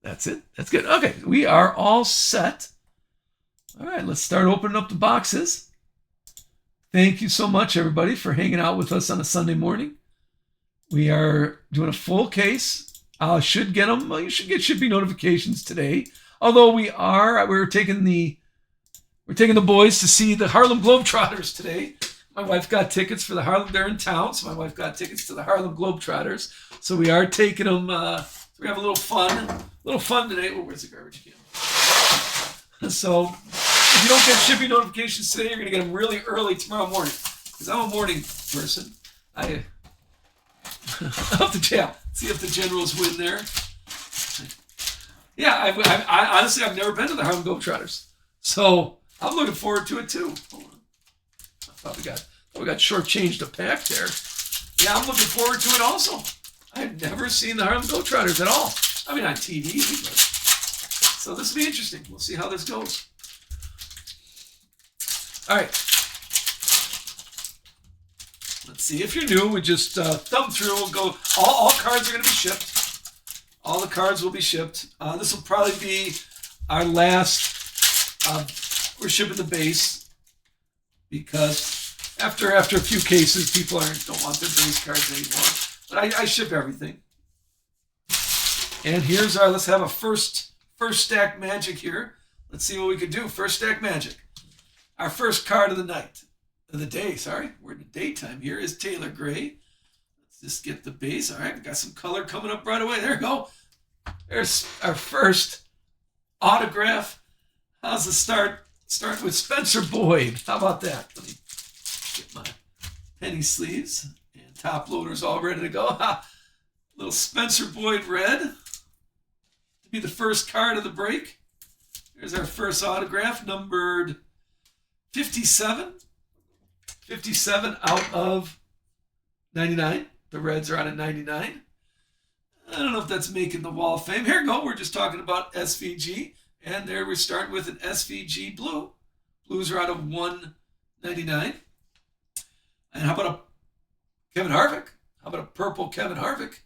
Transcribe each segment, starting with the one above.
That's it. That's good. Okay, we are all set. All right, let's start opening up the boxes. Thank you so much, everybody, for hanging out with us on a Sunday morning. We are doing a full case. Should get them. You should get shipping notifications today. Although we're taking the boys to see the Harlem Globetrotters today. My wife got tickets for the Harlem. They're in town, so my wife got tickets to the Harlem Globetrotters. So we are taking them. We have a little fun today. Oh, where's the garbage can? So if you don't get shipping notifications today, you're gonna get them really early tomorrow morning. Because I'm a morning person. I'll have to see if the Generals win there. Yeah, I honestly I've never been to the Harlem Globetrotters, so I'm looking forward to it too. Hold on. I thought we got shortchanged a pack there. Yeah, I'm looking forward to it also. I've never seen the Harlem Globetrotters at all. I mean on TV, but so this will be interesting. We'll see how this goes. All right. Let's see. If you're new, we just thumb through. We'll go. All cards are going to be shipped. All the cards will be shipped. This will probably be our last. We're shipping the base because after a few cases, people don't want their base cards anymore. But I ship everything. And here's our. Let's have a first stack magic here. Let's see what we can do. First stack magic. Our first card of the night. Of the day, sorry. We're in the daytime here. Is Taylor Gray. Let's just get the base. All right, we got some color coming up right away. There we go. There's our first autograph. How's the start? Starting with Spencer Boyd. How about that? Let me get my penny sleeves and top loaders all ready to go. Little Spencer Boyd red to be the first card of the break. There's our first autograph, numbered 57. 57 out of 99. The Reds are on a 99. I don't know if that's making the Wall of Fame. Here we go. We're just talking about SVG. And there we're starting with an SVG blue. Blues are out of 199. And how about a Kevin Harvick? How about a purple Kevin Harvick?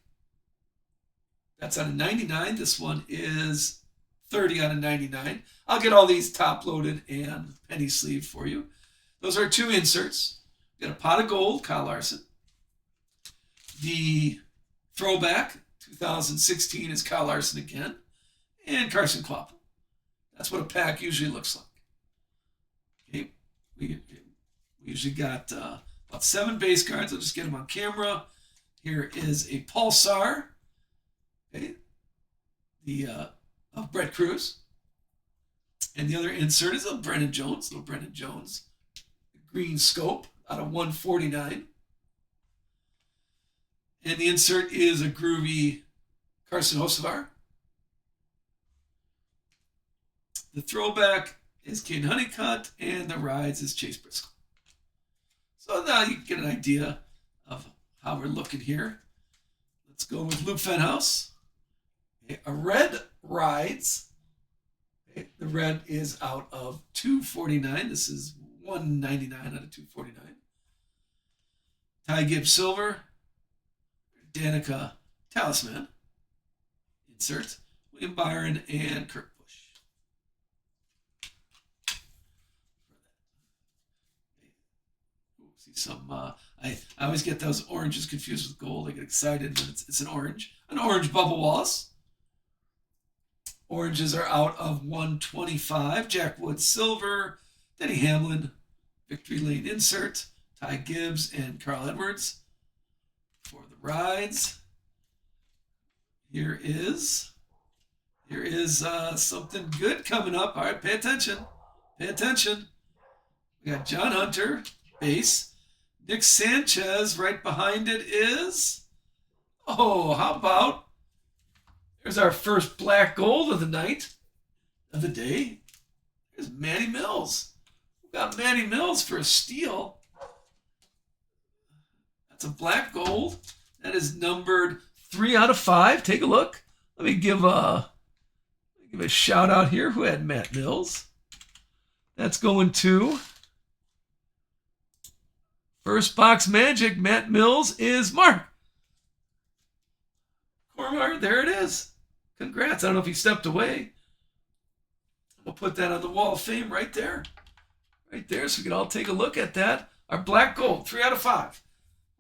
That's out of 99. This one is 30 out of 99. I'll get all these top loaded and penny sleeve for you. Those are two inserts. We got a pot of gold, Kyle Larson. The throwback, 2016, is Kyle Larson again. And Carson Kvapil. That's what a pack usually looks like. Okay, we usually got about 7 base cards. I'll just get them on camera. Here is a Pulsar. Okay, of Brett Cruz. And the other insert is a Brennan Jones, little Brennan Jones. Green scope out of 149. And the insert is a groovy Carson Hocevar. The throwback is Caden Honeycutt, and the rides is Chase Briscoe. So now you can get an idea of how we're looking here. Let's go with Luke Fenhouse. Okay, a red rides. Okay, the red is out of 249. This is 199 out of 249. Ty Gibbs Silver. Danica Talisman. Insert. William Byron and Kurt Busch. See some. I always get those oranges confused with gold. I get excited when it's an orange. An orange Bubba Wallace. Oranges are out of 125. Jack Wood Silver. Denny Hamlin. Victory Lane insert. Ty Gibbs and Carl Edwards. For the rides. Here is something good coming up. All right, pay attention. Pay attention. We got John Hunter, base. Nick Sanchez, right behind it is, how about, there's our first black gold of the night, of the day. There's Matty Mills. We got Matty Mills for a steal. That's a black gold. That is numbered 3 out of 5. Take a look. Let me give a shout out here. Who had Matt Mills? That's going to First Box Magic. Matt Mills is Mark Cormier. There it is. Congrats. I don't know if he stepped away. We'll put that on the wall of fame right there. Right there, so we can all take a look at that. Our black gold, 3 out of 5.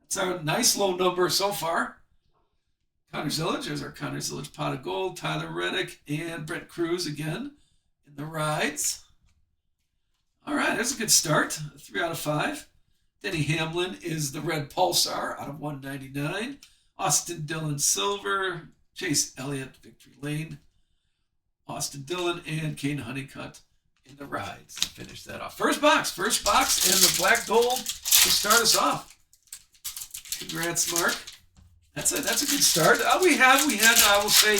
That's our nice low number so far. Connor Zillage, there's our Connor Zillage pot of gold. Tyler Reddick and Brent Cruz again in the rides. All right, that's a good start. 3 out of 5. Denny Hamlin is the red Pulsar out of 199. Austin Dillon Silver. Chase Elliott, Victory Lane. Austin Dillon and Kane Honeycutt in the rides to finish that off. First box, and the black gold to start us off. Congrats, Mark. That's a good start. We had I will say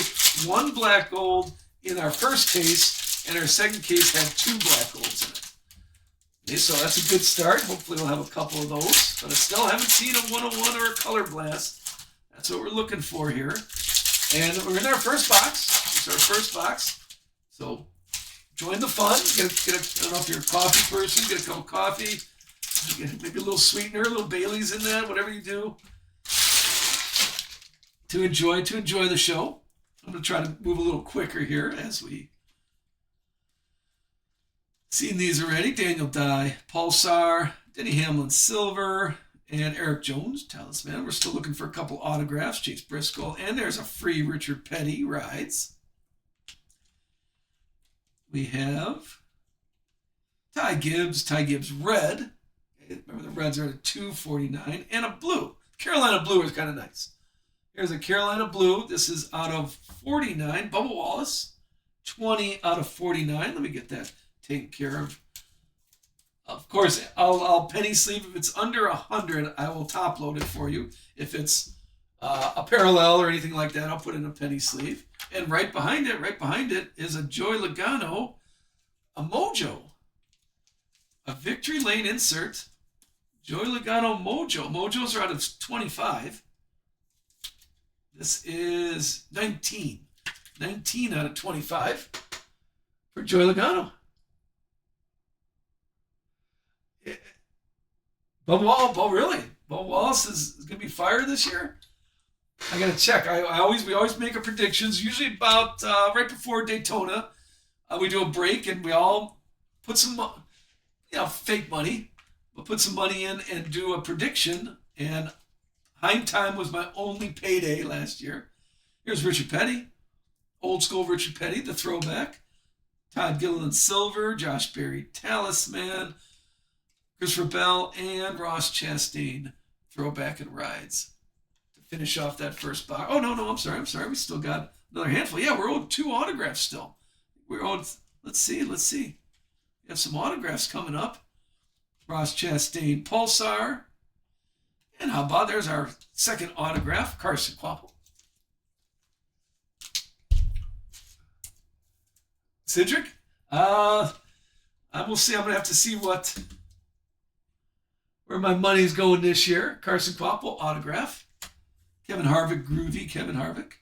1 black gold in our first case, and our second case had 2 black golds in it. Okay, so that's a good start. Hopefully we'll have a couple of those, but I still haven't seen a 101 or a color blast. That's what we're looking for here. And we're in our first box. It's our first box. So join the fun. I don't know if you're a coffee person, get a cup of coffee, get maybe a little sweetener, a little Bailey's in that, whatever you do to enjoy the show. I'm going to try to move a little quicker here as we seen these already. Daniel Dye, Pulsar, Denny Hamlin Silver, and Eric Jones Talisman. We're still looking for a couple autographs. Chase Briscoe, and there's a free Richard Petty rides. We have Ty Gibbs red. Remember the reds are at $2.49, and a blue. Carolina blue is kind of nice. Here's a Carolina blue. This is out of 49. Bubba Wallace, 20 out of 49. Let me get that taken care of. Of course, I'll penny sleeve. If it's under 100, I will top load it for you. If it's a parallel or anything like that, I'll put in a penny sleeve. And right behind it is a Joey Logano, a Mojo, a Victory Lane insert. Joey Logano Mojo. Mojos are out of 25. This is 19. 19 out of 25 for Joey Logano. Really? Bubba Wallace is going to be fired this year? I got to check. We always make our predictions, usually about right before Daytona. We do a break and we all put some, fake money. We'll put some money in and do a prediction. And Heim Time was my only payday last year. Here's Richard Petty. Old school Richard Petty, the throwback. Todd Gilliland Silver, Josh Berry Talisman, Christopher Bell, and Ross Chastain throwback and rides to finish off that first box. Oh, no, I'm sorry. We still got another handful. Yeah, we're owed 2 autographs still. We're owed, let's see. We have some autographs coming up. Ross Chastain Pulsar. And how about, there's our second autograph, Carson Quapple. Cedric? I will see. I'm going to have to see where my money's going this year. Carson Quapple, autograph. Kevin Harvick, groovy Kevin Harvick.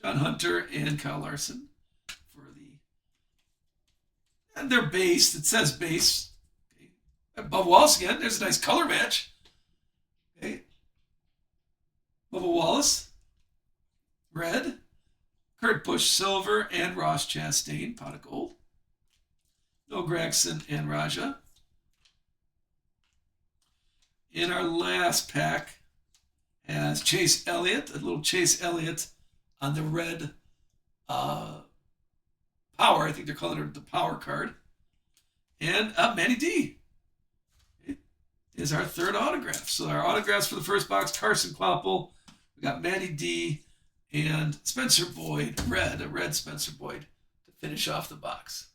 John Hunter and Kyle Larson and they're based. It says base. Okay. Bubba Wallace again. There's a nice color match. Okay. Bubba Wallace, red. Kurt Busch silver and Ross Chastain pot of gold. No Gregson and Raja. In our last pack has Chase Elliott, a little Chase Elliott on the red power. I think they're calling it the power card. And Manny D is our third autograph. So our autographs for the first box, Carson Quapple. We got Manny D and Spencer Boyd, a red Spencer Boyd to finish off the box.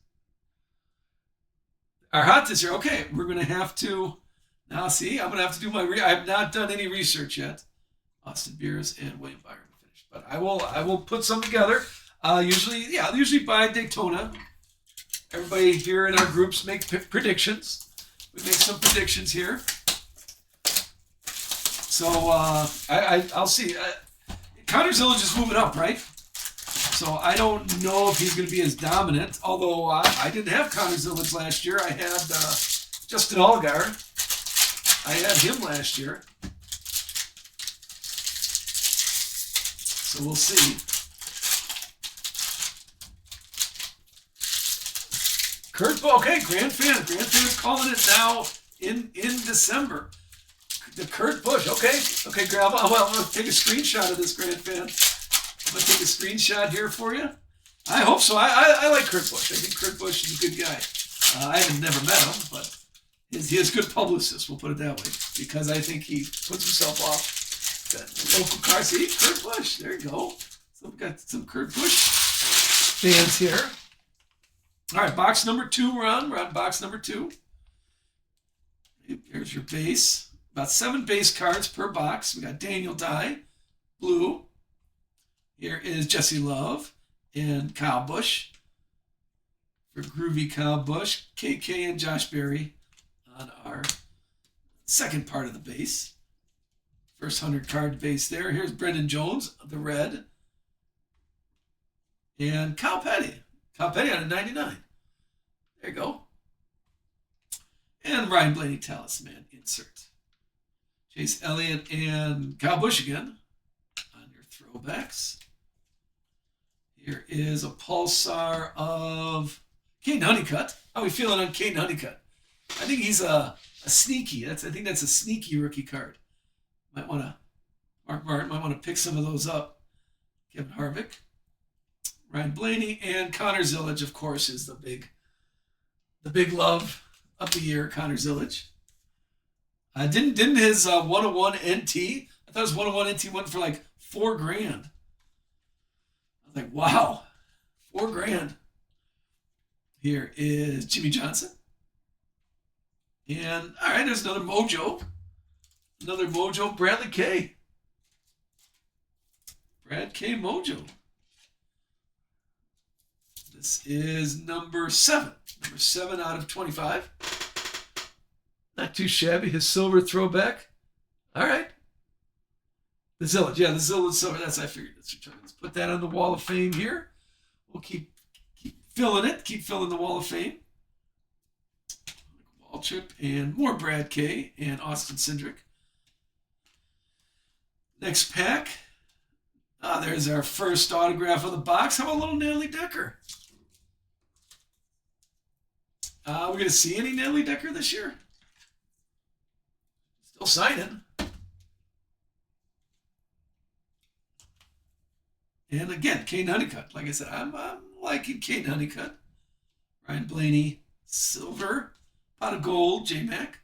Our hot this year. Okay, we're going to have to, now see, I'm going to have to do I have not done any research yet. Austin Beers and William Byron finished. But I will put some together. Usually by Daytona. Everybody here in our groups make predictions. We make some predictions here. So I'll see. Connor Zillage is moving up, right? So I don't know if he's going to be as dominant. Although I didn't have Connor Zillage last year. I had Justin Allgaier. I had him last year. So we'll see. Kurt, okay, Grand Fan. Grand Fan's calling it now in December. The Kurt Busch. Okay, grab. I'm gonna take a screenshot of this, Grand Fan. I'm gonna take a screenshot here for you. I hope so. I like Kurt Busch. I think Kurt Busch is a good guy. I haven't never met him, but he is good publicist. We'll put it that way, because I think he puts himself off. The local car. See, Kurt Busch. There you go. So we've got some Kurt Busch fans here. All right, box number 2. We're on box number 2. Here's your base. About 7 base cards per box. We got Daniel Dye, blue. Here is Jesse Love and Kyle Busch. For Groovy Kyle Busch, KK and Josh Berry on our second part of the base. First 100 card base there. Here's Brendan Jones, the red. And Kyle Petty. Kyle Petty on a 99. There you go. And Ryan Blaney Talisman insert. Chase Elliott and Kyle Busch again on your throwbacks. Here is a Pulsar of Caden Honeycutt. How are we feeling on Caden Honeycutt? I think he's a sneaky. I think that's a sneaky rookie card. Might want to, Mark Martin might want to pick some of those up. Kevin Harvick, Ryan Blaney, and Connor Zillage, of course, is the big love of the year. Connor Zillage. Didn't his 101 NT? I thought his 101 NT went for like $4,000. I was like, wow, $4,000. Here is Jimmy Johnson. And all right, there's another Mojo. Another Mojo, Bradley K. Brad K. Mojo. This is number 7. Number 7 out of 25. Not too shabby. His silver throwback. All right. The Zillage. Yeah, the Zillage silver. That's, I figured. Let's put that on the Wall of Fame here. We'll keep filling it. Keep filling the Wall of Fame. Waltrip and more Brad K. and Austin Cindric. Next pack. There's our first autograph of the box. How about little Natalie Decker? We're going to see any Natalie Decker this year? Still signing. And again, Caden Honeycutt. Like I said, I'm liking Caden Honeycutt. Ryan Blaney, silver. Pot of gold, J-Mac.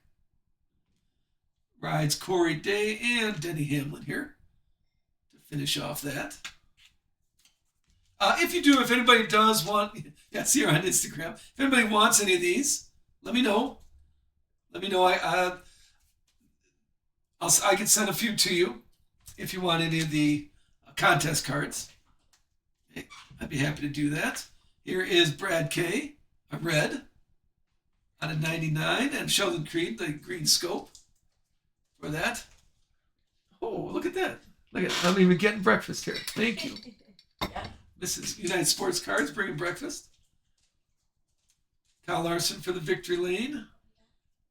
Rides Corey Day and Denny Hamlin here to finish off that. If anybody does want, see her on Instagram. If anybody wants any of these, let me know. Let me know. I can send a few to you if you want any of the contest cards. I'd be happy to do that. Here is Brad K, a red, out of 99, and Sheldon Creed, the green scope for that. Oh, look at that. I'm even getting breakfast here. Thank you. Yeah. This is United Sports Cards bringing breakfast. Kyle Larson for the Victory Lane.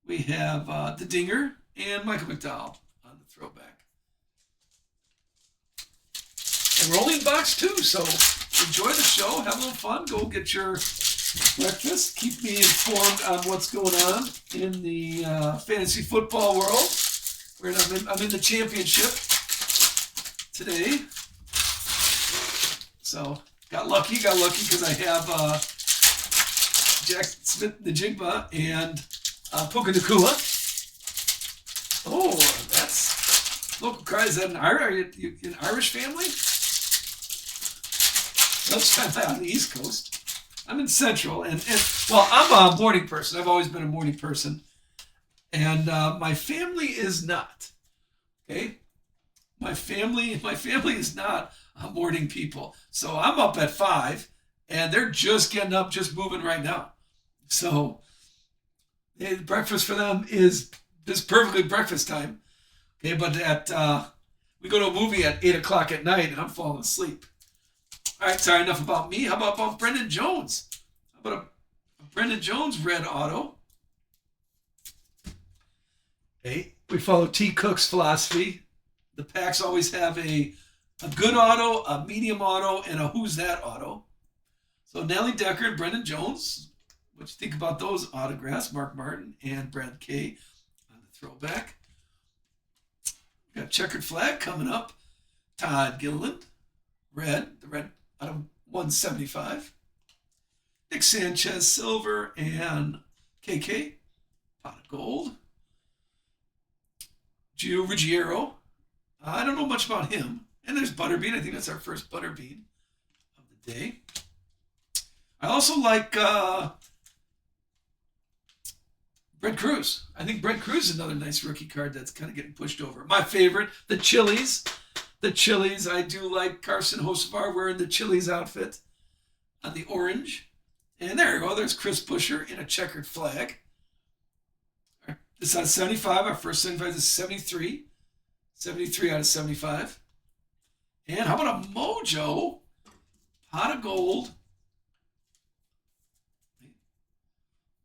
We have the Dinger and Michael McDowell on the throwback. And we're only in box 2, so enjoy the show. Have a little fun. Go get your breakfast. Keep me informed on what's going on in the fantasy football world. I'm in the championship today. So got lucky because I have Jack Smith Najigba and Puka Nakua. Oh, that's local card. Is that are you an Irish family? That's on the East Coast. I'm in Central, and well, I'm a morning person. I've always been a morning person, and my family is not. Okay, my family is not morning people. So I'm up at 5, and they're just getting up, just moving right now. So breakfast for them is perfectly breakfast time. Okay, but we go to a movie at 8 o'clock at night, and I'm falling asleep. All right, sorry, enough about me. How about Brendan Jones? How about a Brendan Jones red auto? Okay, we follow T. Cook's philosophy. The packs always have a good auto, a medium auto, and a who's that auto. So Nellie Decker and Brendan Jones, what you think about those autographs, Mark Martin and Brad K on the throwback. We got checkered flag coming up. Todd Gilliland, the red out of 175. Nick Sanchez, silver, and KK, pot of gold. Gio Ruggiero, I don't know much about him. And there's Butterbean. I think that's our first Butterbean of the day. I also like Brett Cruz. I think Brett Cruz is another nice rookie card that's kind of getting pushed over. My favorite, the Chili's. The Chili's. I do like Carson Hocevar wearing the Chili's outfit on the orange. And there you go. There's Chris Buescher in a checkered flag. This is out of 75. Our first 75 is 73. 73 out of 75. And how about a Mojo pot of gold?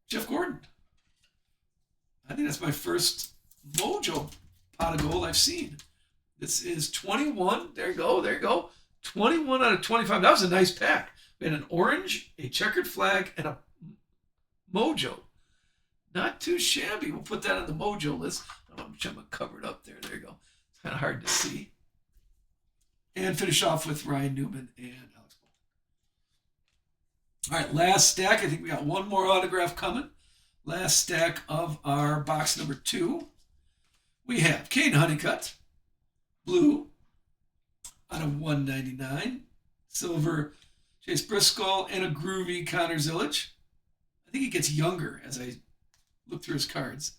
Jeff Gordon. I think that's my first Mojo pot of gold I've seen. This is 21. There you go. There you go. 21 out of 25. That was a nice pack. We had an orange, a checkered flag, and a Mojo. Not too shabby. We'll put that on the Mojo list. I'm trying to cover it up there. There you go. It's kind of hard to see. And finish off with Ryan Newman and Alex Bolton. All right, last stack. I think we got one more autograph coming. Last stack of our box number 2. We have Caden Honeycutt, blue, out of 199. Silver, Chase Briscoe, and a groovy Connor Zilic. I think he gets younger as I look through his cards.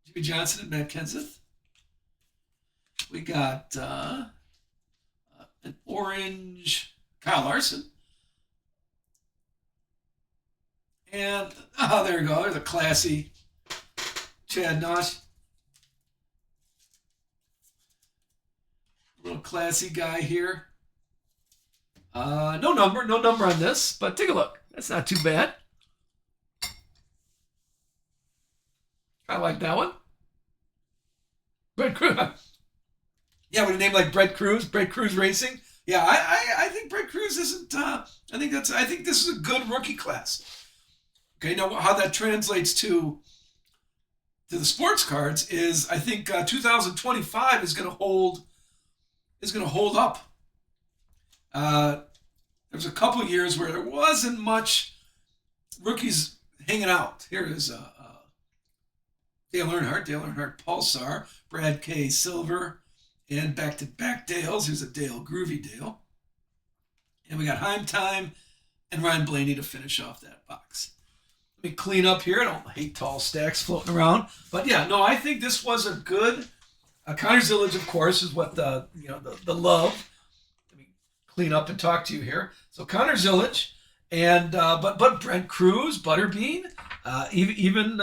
Jimmy Johnson and Matt Kenseth. We got an orange Kyle Larson. And, there you go. There's a classy Chad Nosh. A little classy guy here. No number on this, but take a look. That's not too bad. I like that one. Brett Cruz. Yeah, with a name like Brett Cruz Racing. Yeah, I think Brett Cruz isn't. I think this is a good rookie class. Okay, now how that translates to the sports cards is I think 2025 is going to hold up. There's a couple years where there wasn't much rookies hanging out. Here is Dale Earnhardt Pulsar, Brad K Silver, and back-to-back Dales. Here's a Dale, Groovy Dale. And we got Heim Time and Ryan Blaney to finish off that box. Let me clean up here. I don't hate tall stacks floating around. But yeah, no, I think this was a good... Connor Zilic, of course, is what the love. Let me clean up and talk to you here. So Connor Zilic, and but Brent Cruz, Butterbean, even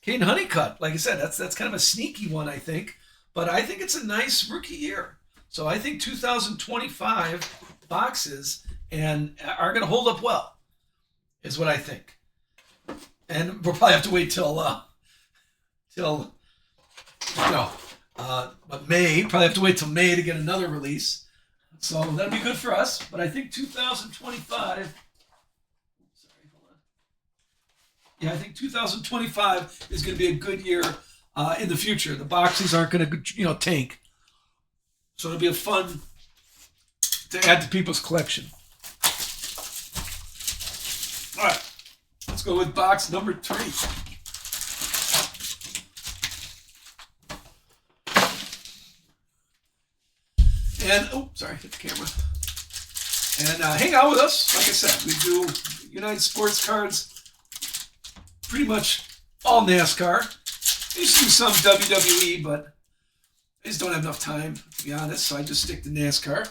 Caden Honeycutt. Like I said, that's kind of a sneaky one, I think. But I think it's a nice rookie year. So I think 2025 boxes and are going to hold up well, is what I think. And we'll probably have to wait till May. Probably have to wait till May to get another release. So that'll be good for us. But I think 2025. Yeah, I think 2025 is going to be a good year in the future. The boxes aren't going to, tank. So it'll be a fun to add to people's collection. All right, let's go with box number 3. And, hit the camera. And hang out with us. Like I said, we do United Sports Cards, pretty much all NASCAR. I used to do some WWE, but I just don't have enough time, to be honest, so I just stick to NASCAR.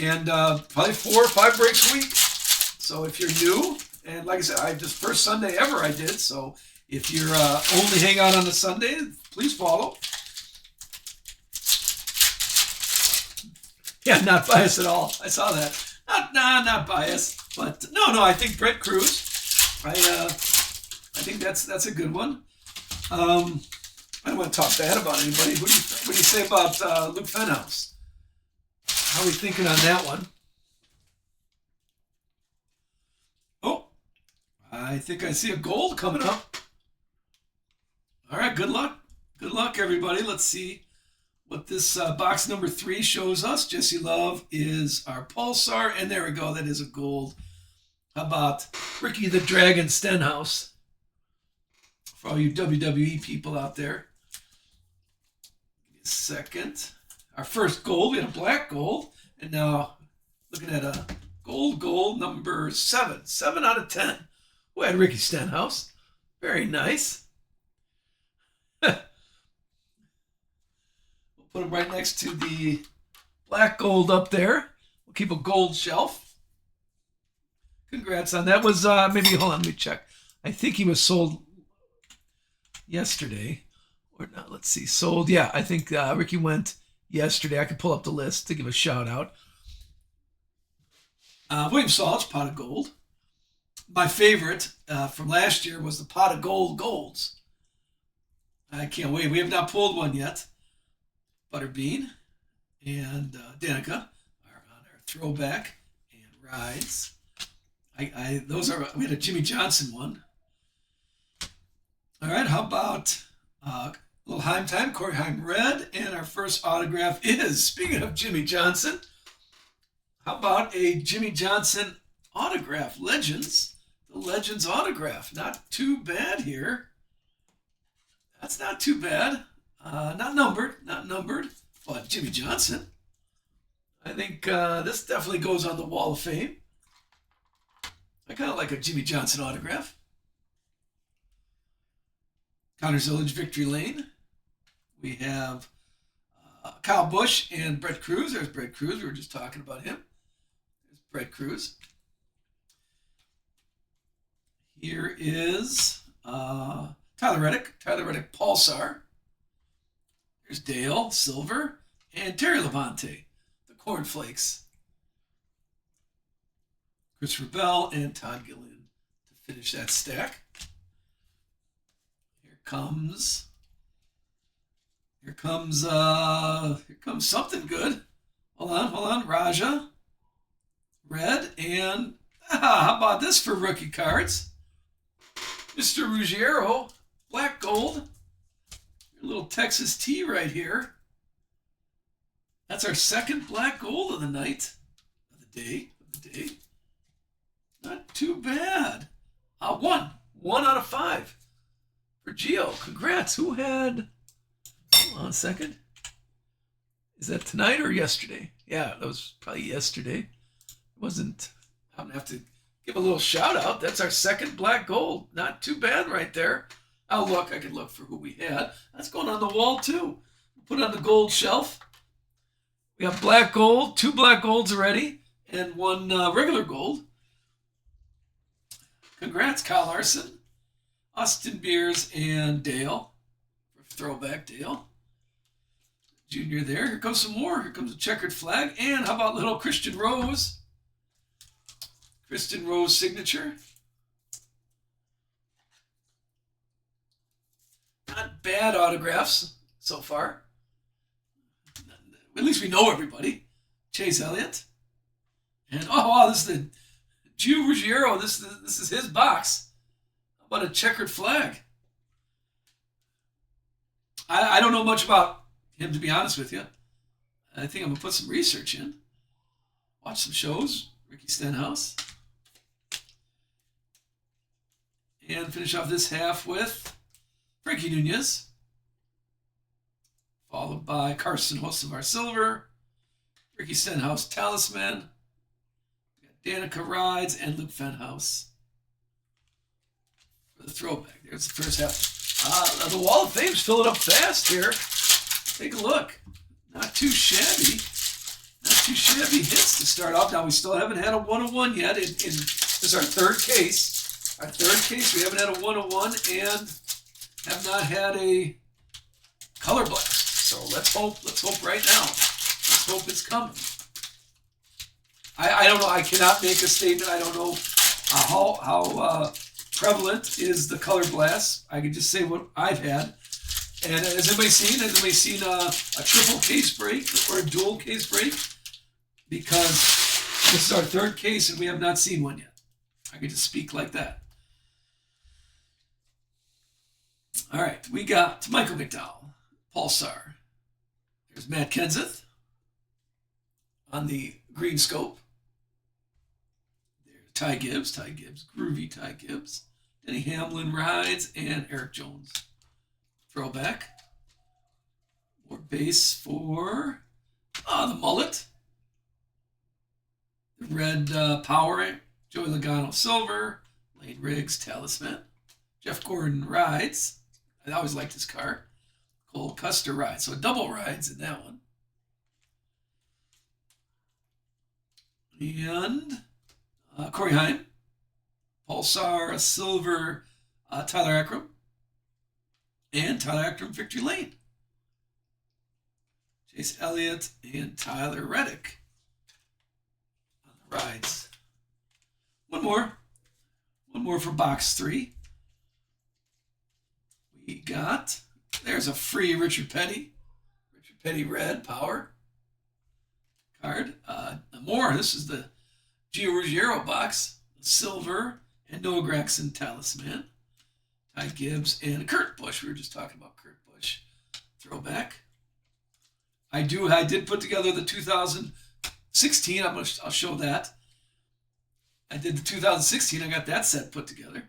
And probably 4 or 5 breaks a week. So if you're new, and like I said, this first Sunday ever I did, so if you're only hang out on a Sunday, please follow. Yeah, not biased at all. I saw that. Not biased, but no. I think Brett Cruz. I think that's a good one. I don't want to talk bad about anybody. What do you say about Luke Fenhouse? How are we thinking on that one? I think I see a gold coming up. All right, good luck. Good luck, everybody. Let's see what this box number 3 shows us. Jesse Love is our Pulsar, and there we go. That is a gold. How about Ricky the Dragon Stenhouse? For all you WWE people out there. Give me a second. Our first gold, we had a black gold, and now looking at a gold number 7. 7 out of 10. We had Ricky Stenhouse. Very nice. We'll put him right next to the black gold up there. We'll keep a gold shelf. Congrats on that. Was maybe, hold on, let me check. I think he was sold yesterday. Or not, let's see. Sold, yeah, I think Ricky went yesterday. I could pull up the list to give a shout out. William Salch, pot of gold. My favorite from last year was the pot of gold golds. I can't wait. We have not pulled one yet. Butterbean and Danica are on our throwback and rides. Those are, we had a Jimmy Johnson one. All right, how about a little Heim time, Corey Heim red, and our first autograph is, speaking of Jimmy Johnson, how about a Jimmy Johnson autograph, Legends, the Legends autograph. Not too bad here. That's not too bad. Not numbered, but Jimmy Johnson. I think this definitely goes on the Wall of Fame. I kind of like a Jimmy Johnson autograph. Connors Village, Victory Lane. We have Kyle Busch and Brett Cruz. There's Brett Cruz. We were just talking about him. There's Brett Cruz. Here is Tyler Reddick Pulsar. There's Dale Silver and Terry Labonte, the Cornflakes. Christopher Bell and Todd Gillian to finish that stack. Here comes something good. Hold on. Raja, red, and how about this for rookie cards? Mr. Ruggiero, black gold. Your little Texas T right here. That's our second black gold of the night, of the day. Not too bad. One out of 5 for Gio. Congrats. Who had? Hold on a second. Is that tonight or yesterday? Yeah, that was probably yesterday. It wasn't. I'm gonna have to give a little shout out. That's our second black gold. Not too bad right there. I'll look. I can look for who we had. That's going on the wall too. Put it on the gold shelf. We have black gold, 2 black golds already, and 1 regular gold. Congrats, Kyle Larson, Austin Beers, and Dale. Throwback Dale. Junior there. Here comes some more. Here comes a checkered flag. And how about little Christian Rose? Kristen Rose signature. Not bad autographs so far. At least we know everybody. Chase Elliott. And oh wow, this is the Gio Ruggiero. This is his box. How about a checkered flag? I don't know much about him, to be honest with you. I think I'm going to put some research in. Watch some shows. Ricky Stenhouse. And finish off this half with Frankie Nunez. Followed by Carson Hocevar Silver. Ricky Stenhouse Talisman. We got Danica Rides and Luke Fenhouse. For the throwback. There's the first half. The Wall of Fame's filling up fast here. Take a look. Not too shabby. Not too shabby hits to start off. Now, we still haven't had a 101 yet. This is our third case. We haven't had a 101 and have not had a color blast. So let's hope right now. Let's hope it's coming. I don't know. I cannot make a statement. I don't know how prevalent is the color blast. I can just say what I've had. And has anybody seen a triple case break or a dual case break? Because this is our third case and we have not seen one yet. I can just speak like that. All right, we got Michael McDowell, Pulsar. There's Matt Kenseth on the green scope. There's Ty Gibbs, groovy Ty Gibbs. Denny Hamlin rides, and Eric Jones. Throwback. More base for the mullet. The red Power, Joey Logano silver. Lane Riggs talisman. Jeff Gordon rides. I always liked his car. Cole Custer rides. So double rides in that one. And Corey Heim. Pulsar, silver, Tyler Ackram. And Tyler Ackram Victory Lane. Chase Elliott and Tyler Reddick on the rides. One more for box 3. We got, there's a free Richard Petty red power card. More, this is the Gio Ruggiero box, silver, and Noah Gragson talisman. Ty Gibbs and Kurt Busch. We were just talking about Kurt Busch. Throwback. I did put together the 2016. I'll show that. I did the 2016. I got that set put together.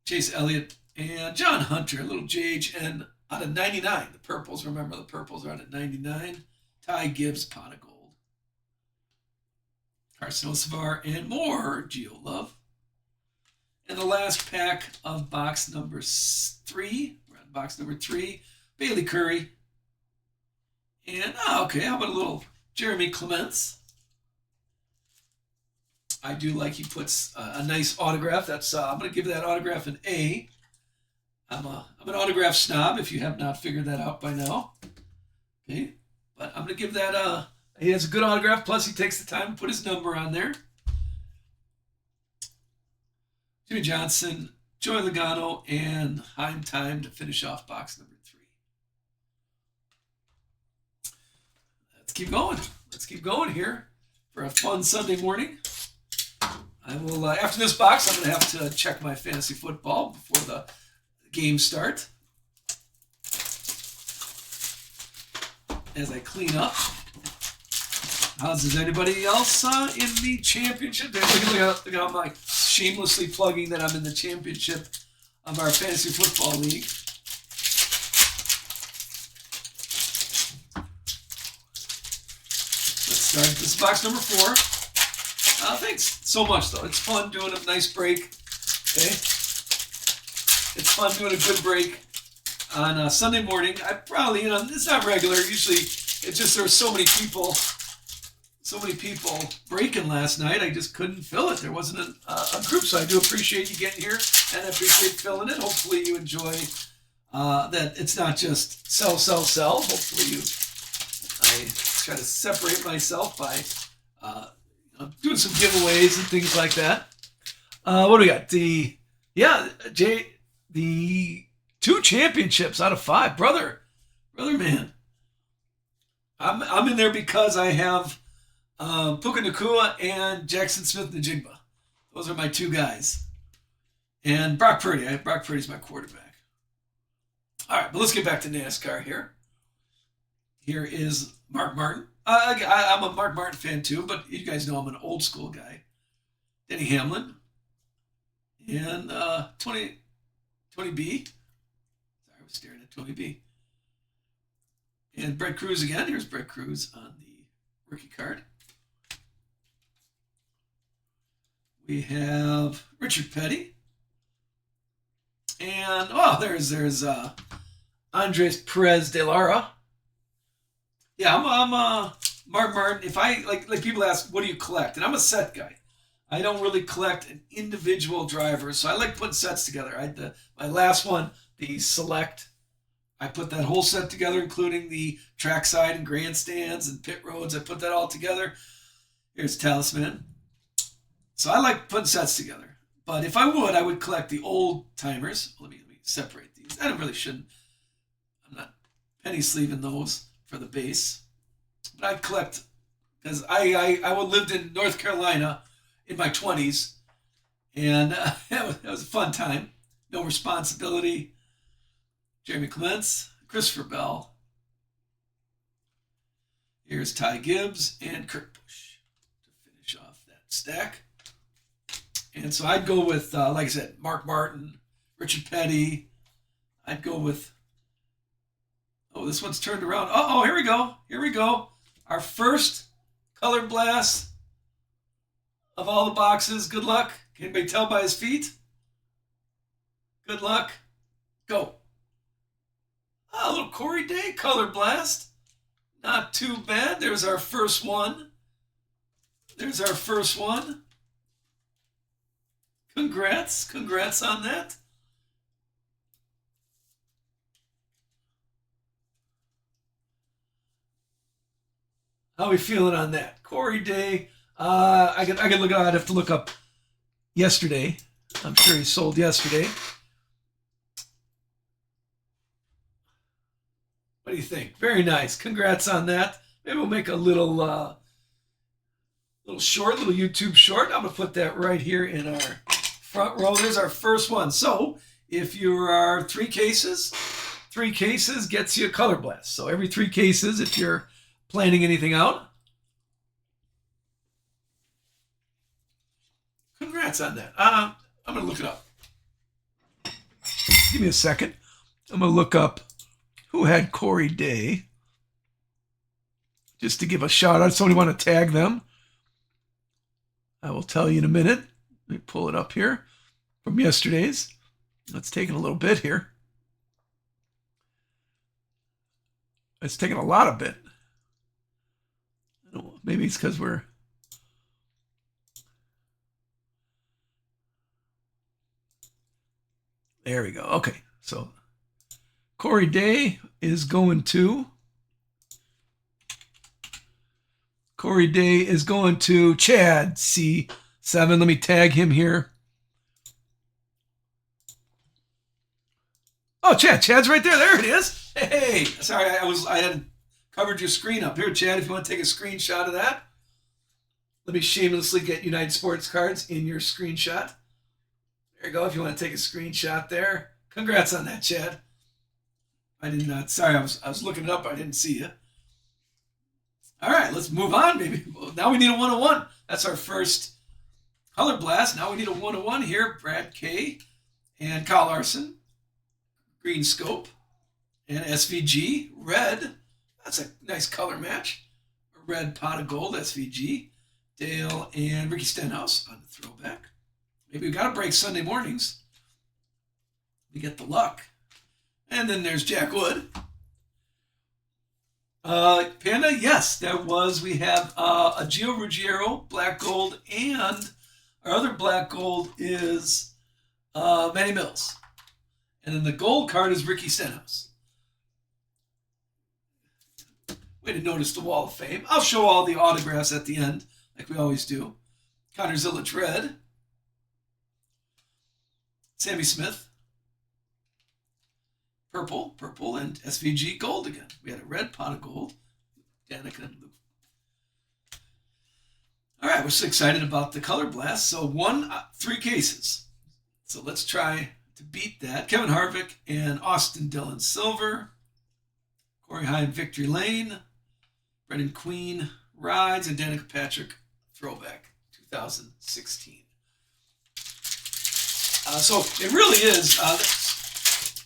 Chase Elliott and John Hunter, a little JHN out of 99. The purples, remember the purples are out at 99. Ty Gibbs, pot of gold. Carson Osavar and more Geo Love. And the last pack of box number 3. We're on box number 3. Bailey Curry. And, okay, how about a little Jeremy Clements? I do like he puts a nice autograph. That's I'm going to give that autograph an A. I'm an autograph snob, if you have not figured that out by now. Okay, but I'm going to give that he has a good autograph, plus he takes the time to put his number on there. Jimmy Johnson, Joey Logano, and Heim Time to finish off box number 3. Let's keep going here for a fun Sunday morning. I will, after this box, I'm going to have to check my fantasy football before the games start. As I clean up. Is anybody else in the championship? Look at my shamelessly plugging that I'm in the championship of our fantasy football league. Let's start. This is box number 4. Thanks so much, though. It's fun doing a nice break. Okay, it's fun doing a good break on a Sunday morning. I probably, it's not regular. Usually, it's just there were so many people breaking last night. I just couldn't fill it. There wasn't a group, so I do appreciate you getting here, and I appreciate filling it. Hopefully, you enjoy that. It's not just sell. Hopefully, I try to separate myself by doing some giveaways and things like that. What do we got? The 2 championships out of 5, brother, man. I'm in there because I have Puka Nacua and Jackson Smith-Njigba. Those are my 2 guys. And Brock Purdy. Brock Purdy's my quarterback. All right, but let's get back to NASCAR here. Here is Mark Martin. I'm a Mark Martin fan too, but you guys know I'm an old school guy. Denny Hamlin. And 20B. Sorry, I was staring at 20B. And Brett Cruz again. Here's Brett Cruz on the rookie card. We have Richard Petty. And, there's Andres Perez de Lara. Yeah, I'm Mark Martin. If I, like people ask, what do you collect? And I'm a set guy. I don't really collect an individual driver, so I like putting sets together. My last one, the Select, I put that whole set together, including the trackside and grandstands and pit roads. I put that all together. Here's Talisman. So I like putting sets together. But if I would collect the old timers. Let me separate these. I'm not penny sleeving those for the base. But I'd collect, because I lived in North Carolina in my 20s, and that was a fun time. No responsibility. Jeremy Clements, Christopher Bell. Here's Ty Gibbs and Kurt Busch to finish off that stack. And so I'd go with, like I said, Mark Martin, Richard Petty. I'd go with, oh, this one's turned around. Oh, here we go. Here we go. Our first color blast of all the boxes. Good luck. Can anybody tell by his feet? Good luck. Go. A little Corey Day color blast. Not too bad. There's our first one. There's our first one. Congrats. Congrats on that. How are we feeling on that? Corey Day. I can look. I'd have to look up yesterday. I'm sure he sold yesterday. What do you think? Very nice. Congrats on that. Maybe we'll make a little short, little YouTube short. I'm gonna put that right here in our front row. There's our first one. So if you are three cases gets you a color blast. So every 3 cases, if you're planning anything out. Congrats on that. I'm gonna look it up. Give me a second. I'm gonna look up who had Corey Day, just to give a shout out. Somebody want to tag them? I will tell you in a minute. Let me pull it up here from yesterday's. It's taking a little bit here. It's taking a lot of bit. I don't know, maybe it's because we're... There we go. Okay, so Corey Day is going to... Corey Day is going to Chad C7. Let me tag him here. Oh, Chad's right there. There it is. Hey, sorry, I hadn't covered your screen up here, Chad. If you want to take a screenshot of that, let me shamelessly get United Sports Cards in your screenshot. There you go. If you want to take a screenshot there, congrats on that, Chad. I did not. Sorry, I was looking it up. I didn't see you. All right, let's move on, baby. Now we need a 101. That's our first color blast. Now we need a 101 here. Brad K. and Kyle Larson. Green Scope and SVG. Red. That's a nice color match. A red pot of gold, SVG. Dale and Ricky Stenhouse on the throwback. Maybe we got to break Sunday mornings. We get the luck. And then there's Jack Wood. Panda, yes, that was. We have a Gio Ruggiero, black gold, and our other black gold is Manny Mills. And then the gold card is Ricky Stenhouse. Way to notice the Wall of Fame. I'll show all the autographs at the end, like we always do. Connor Zilic, red. Sammy Smith. Purple, and SVG gold again. We had a red pot of gold. Danica and Luke. All right, we're so excited about the color blast. So 3 cases. So let's try to beat that. Kevin Harvick and Austin Dillon silver. Corey Heim victory lane. Brendan Queen rides and Danica Patrick throwback 2016. So it really is.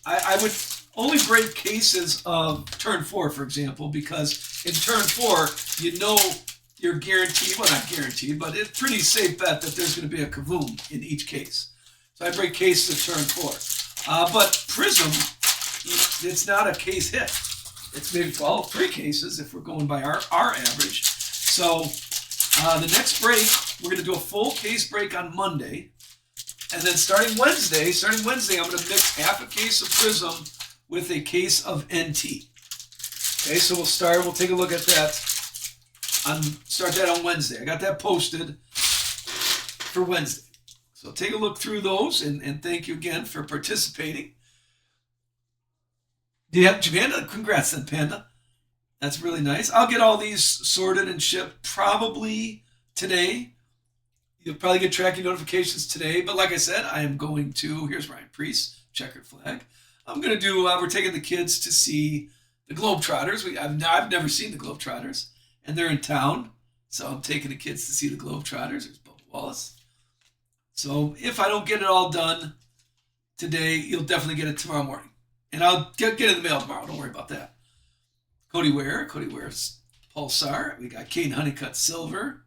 I would only break cases of turn 4, for example, because in turn 4, you know you're guaranteed, well, not guaranteed, but it's pretty safe bet that there's going to be a kavoom in each case. So I break cases of turn 4. But Prizm, it's not a case hit. It's maybe 3 cases if we're going by our average. So the next break, we're going to do a full case break on Monday. And then starting Wednesday, I'm going to mix half a case of Prizm with a case of NT. Okay, so we'll take a look at that. Start that on Wednesday. I got that posted for Wednesday. So take a look through those, and thank you again for participating. Do you have Panda? Congrats then, Panda. That's really nice. I'll get all these sorted and shipped probably today. You'll probably get tracking notifications today. But like I said, I am going to, here's Ryan Priest, checkered flag. I'm going to do, we're taking the kids to see the Globetrotters. I've never seen the Globetrotters, and they're in town. So I'm taking the kids to see the Globetrotters. There's Bubba Wallace. So if I don't get it all done today, you'll definitely get it tomorrow morning. And I'll get it in the mail tomorrow. Don't worry about that. Cody Ware's Pulsar. We got Caden Honeycutt Silver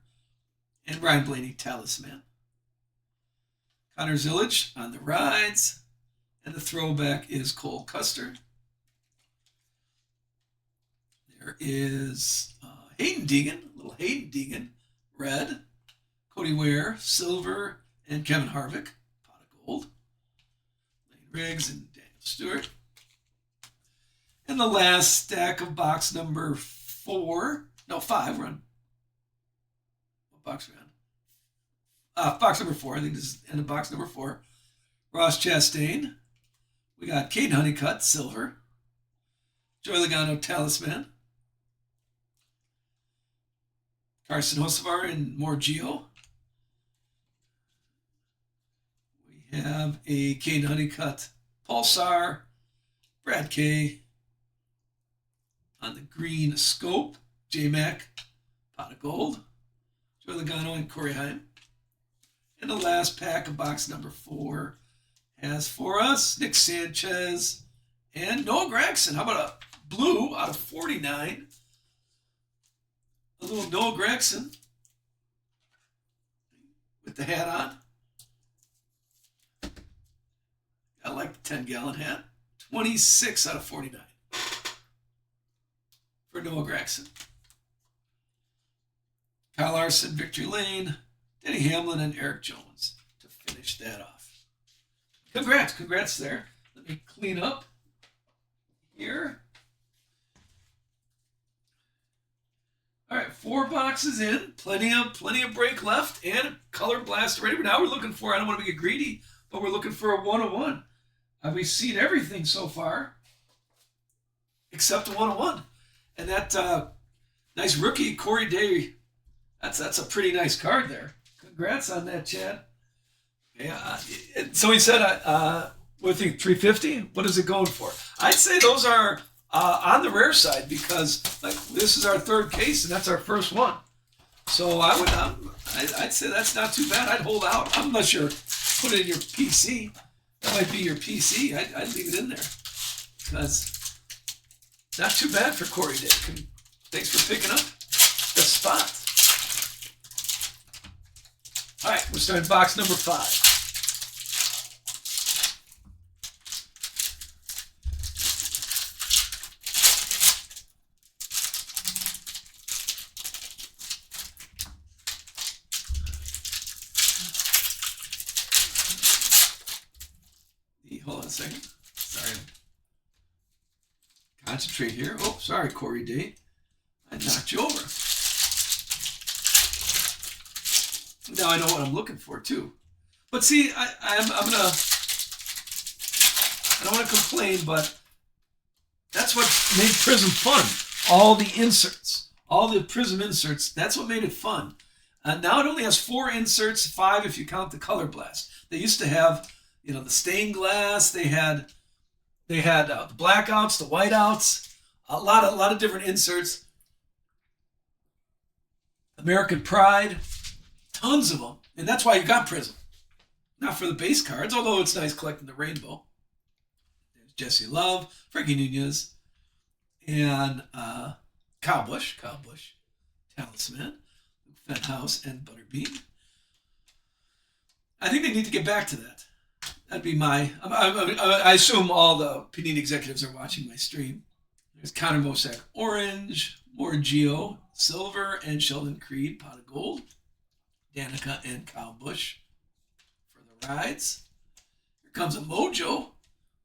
and Ryan Blaney Talisman. Connor Zillage on the rides. And the throwback is Cole Custer. There is Hayden Deegan, little Hayden Deegan, red. Cody Ware, silver, and Kevin Harvick, pot of gold. Lane Riggs and Daniel Stewart. And the last stack of box number 5. We're on. What box are we on? Box number 4. I think this is the end of box number 4. Ross Chastain. We got Caden Honeycutt, silver. Joey Logano, Talisman. Carson Hocevar and Morgio. We have a Caden Honeycutt Pulsar. Brad K. On the green scope. J-Mac, pot of gold. Joey Logano and Corey Heim. And the last pack of box number 4 has for us Nick Sanchez and Noah Gragson. How about a blue out of 49? A little Noah Gragson with the hat on. I like the 10-gallon hat. 26 out of 49 for Noah Gragson. Kyle Larson, Victory Lane, Denny Hamlin, and Eric Jones to finish that off. Congrats there. Let me clean up here. All right, 4 boxes in, plenty of break left, and a color blast ready. But now we're looking for, I don't want to get greedy, but we're looking for a 101. We've seen everything so far except a 101. And that nice rookie, Corey Day, that's a pretty nice card there. Congrats on that, Chad. Yeah. So he said, what do you think, 350? What is it going for? I'd say those are on the rare side because this is our 3rd case and that's our first one. So I'd say that's not too bad. I'd hold out unless you're put it in your PC. That might be your PC. I'd leave it in there because not too bad for Corey Day. Thanks for picking up the spot. All right, we're starting box number 5. Hold on a second. Sorry. Concentrate here. Oh, sorry, Corey D. I knocked you over. Now I know what I'm looking for too. But see, I'm gonna. I don't want to complain, but that's what made Prizm fun. All the inserts, all the Prizm inserts. That's what made it fun. Now it only has 4 inserts, 5 if you count the color blast. They used to have, the stained glass. They had the blackouts, the whiteouts, a lot of different inserts. American Pride, tons of them, and that's why you got Prizm. Not for the base cards, although it's nice collecting the rainbow. There's Jesse Love, Frankie Nunez, and Kyle Busch, Talisman, Fenhouse, and Butterbean. I think they need to get back to that. That'd be I assume all the Panini executives are watching my stream. There's Connor Mosack, orange, Morgio, silver, and Sheldon Creed, pot of gold. Danica and Kyle Busch for the rides. Here comes a Mojo.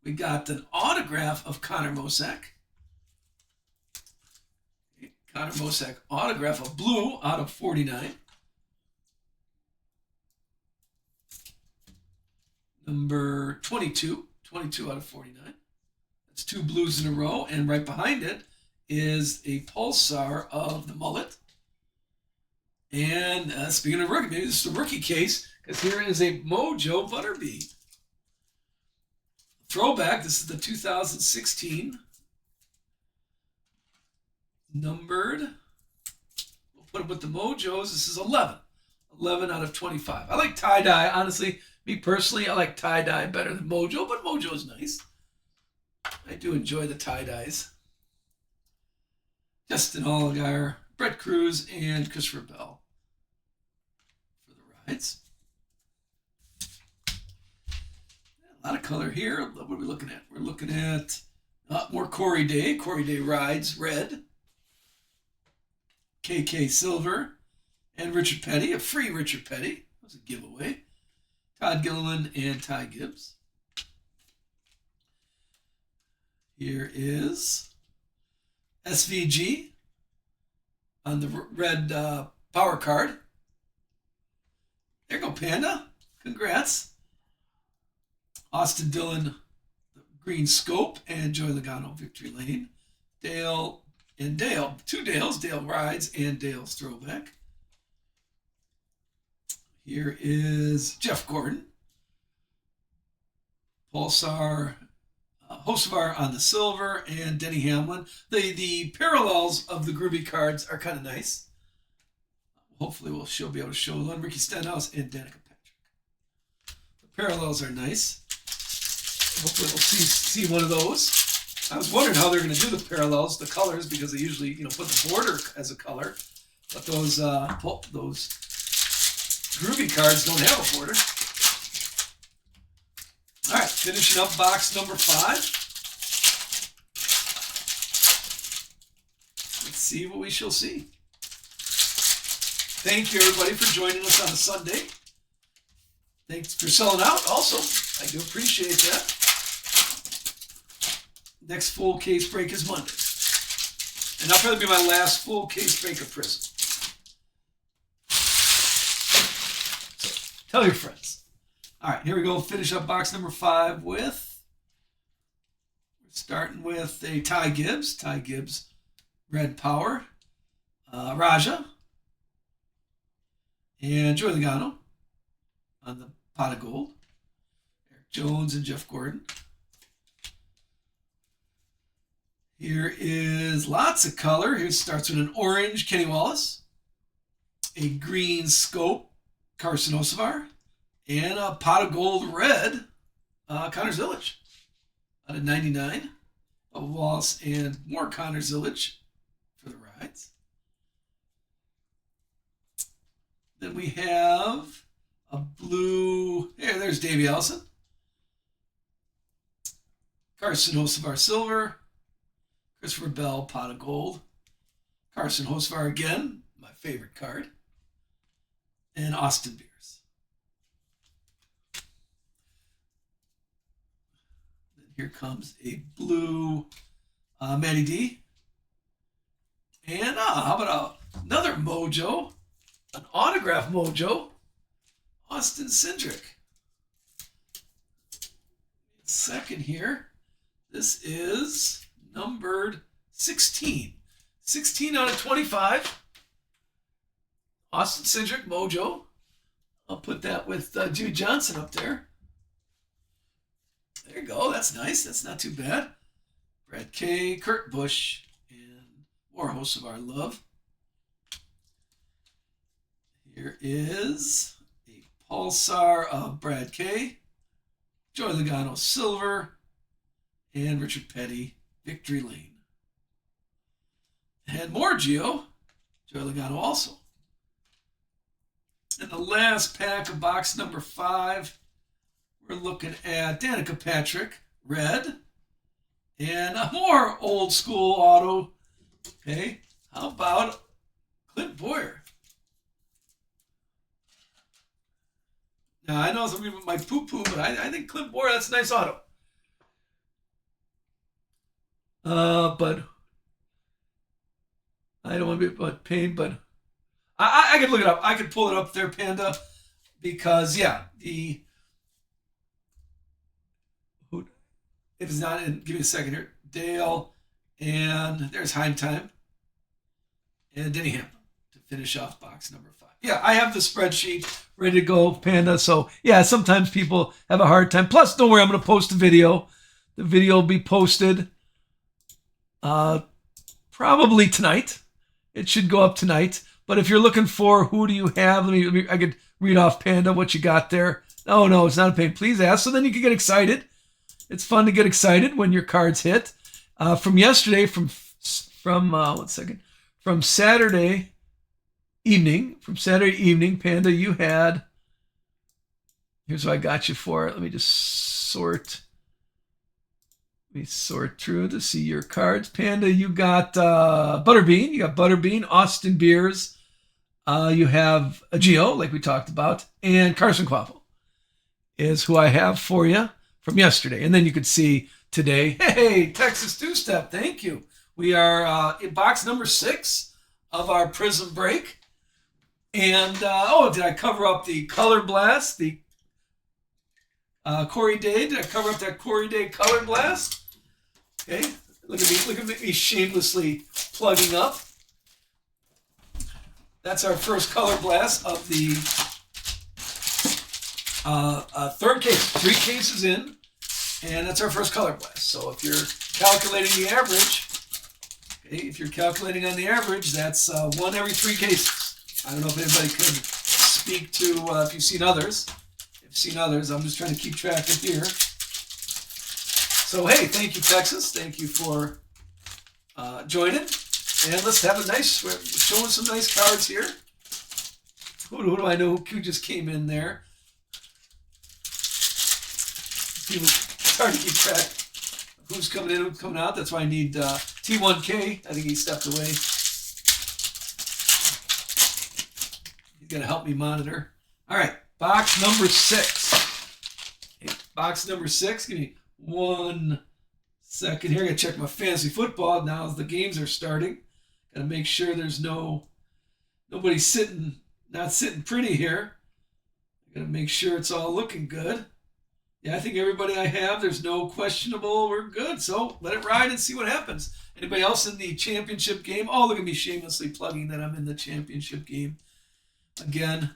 We got an autograph of Connor Mosack. Connor Mosack autograph of blue out of 49. Number 22 out of 49. That's 2 blues in a row. And right behind it is a Pulsar of the mullet. And speaking of rookie, maybe this is a rookie case because here is a Mojo Butterbean. throwback. This is the 2016 numbered. We'll put it with the Mojos. This is 11. 11 out of 25. I like tie-dye. Honestly, me personally, I like tie-dye better than Mojo, but Mojo's nice. I do enjoy the tie-dyes. Justin Allgaier, Brett Cruz, and Christopher Bell for the rides. A lot of color here. What are we looking at? We're looking at more Corey Day. Corey Day rides, red. KK Silver. And Richard Petty, a free Richard Petty. That was a giveaway. Todd Gilliland and Ty Gibbs. Here is SVG on the red power card. There you go, Panda. Congrats. Austin Dillon, Green Scope, and Joey Logano, Victory Lane. Dale and Dale. Two Dales. Dale rides and Dale's throwback. Here is Jeff Gordon. Pulsar, Hocevar on the silver, and Denny Hamlin. The parallels of the Groovy cards are kind of nice. Hopefully she'll be able to show one. Ricky Stenhouse and Danica Patrick. The parallels are nice. Hopefully we'll see one of those. I was wondering how they're going to do the parallels, the colors, because they usually put the border as a color, but those Groovy cards don't have a border. All right, finishing up box number 5. Let's see what we shall see. Thank you, everybody, for joining us on a Sunday. Thanks for selling out also. I do appreciate that. Next full case break is Monday. And that'll probably be my last full case break of Prizm. So, tell your friends. All right, here we go. Finish up box number 5 with, we're starting with a Ty Gibbs. Ty Gibbs, Red Power. Raja. And Joey Logano on the pot of gold. Eric Jones and Jeff Gordon. Here is lots of color. Here it starts with an orange, Kenny Wallace. A green Scope, Carson Hocevar. And a pot of gold red, Connor Zilic. Out of 99. Of Wallace and more Connor Zilic for the rides. Then we have a blue, there's Davey Allison. Carson Hocevar silver. Christopher Bell, pot of gold. Carson Hocevar again, my favorite card. And Austin Beers. Then here comes a blue Matty D. And how about another Mojo? An autograph Mojo. Austin Cindric. Second here. This is numbered 16. 16 out of 25. Austin Cindric, Mojo. I'll put that with Jimmy Johnson up there. There you go. That's nice. That's not too bad. Brad K, Kurt Busch, and more hosts of our love. Here is a Pulsar of Brad K, Joey Logano silver, and Richard Petty, Victory Lane. And more Gio, Joey Logano also. And the last pack of box number 5, we're looking at Danica Patrick, red, and a more old school auto. Okay, how about Clint Boyer? Now, I know some people might poo-poo, but I think Clint Boyer, that's a nice auto. But I don't want to be about pain, but I could look it up. I could pull it up there, Panda, because, yeah, if it's not in, give me a second here. Dale, and there's Heimtime, and Denny Hamlin to finish off box number 5. Yeah, I have the spreadsheet ready to go, Panda. So, yeah, sometimes people have a hard time. Plus, don't worry, I'm going to post a video The video will be posted probably tonight. It should go up tonight. But if you're looking for who do you have, I could read off Panda what you got there. Oh no, it's not a pain. Please ask. So then you can get excited. It's fun to get excited when your cards hit. From yesterday, from Saturday evening, Panda, you had. Here's what I got you for. Let me just sort. Let me sort through to see your cards. Panda, you got Butterbean. You got Butterbean, Austin Beers. You have a Geo, like we talked about, and Carson Quaffle is who I have for you from yesterday. And then you could see today, hey, Texas Two-Step, thank you. We are in box number 6 of our Prizm break. And, did I cover up the Color Blast, the Corey Day? Did I cover up that Corey Day Color Blast? Okay, look at me shamelessly plugging up. That's our first Color Blast of the third case, 3 cases in, and that's our first Color Blast. So if you're calculating the average, okay, if you're calculating on the average, that's 1 every 3 cases. I don't know if anybody could speak to if you've seen others. If you've seen others, I'm just trying to keep track of here. So hey, thank you, Texas. Thank you for joining. And let's have a nice, we're showing some nice cards here. Who do I know who just came in there? It's hard to keep track of who's coming in, who's coming out. That's why I need T1K. I think he stepped away. He's going to help me monitor. All right, box number 6. Okay, box number 6. Give me 1 second here. I got to check my fantasy football now as the games are starting. Got to make sure there's nobody not sitting pretty here. I got to make sure it's all looking good. Yeah, I think everybody I have, there's no questionable. We're good. So let it ride and see what happens. Anybody else in the championship game? Oh, look at me shamelessly plugging that I'm in the championship game again.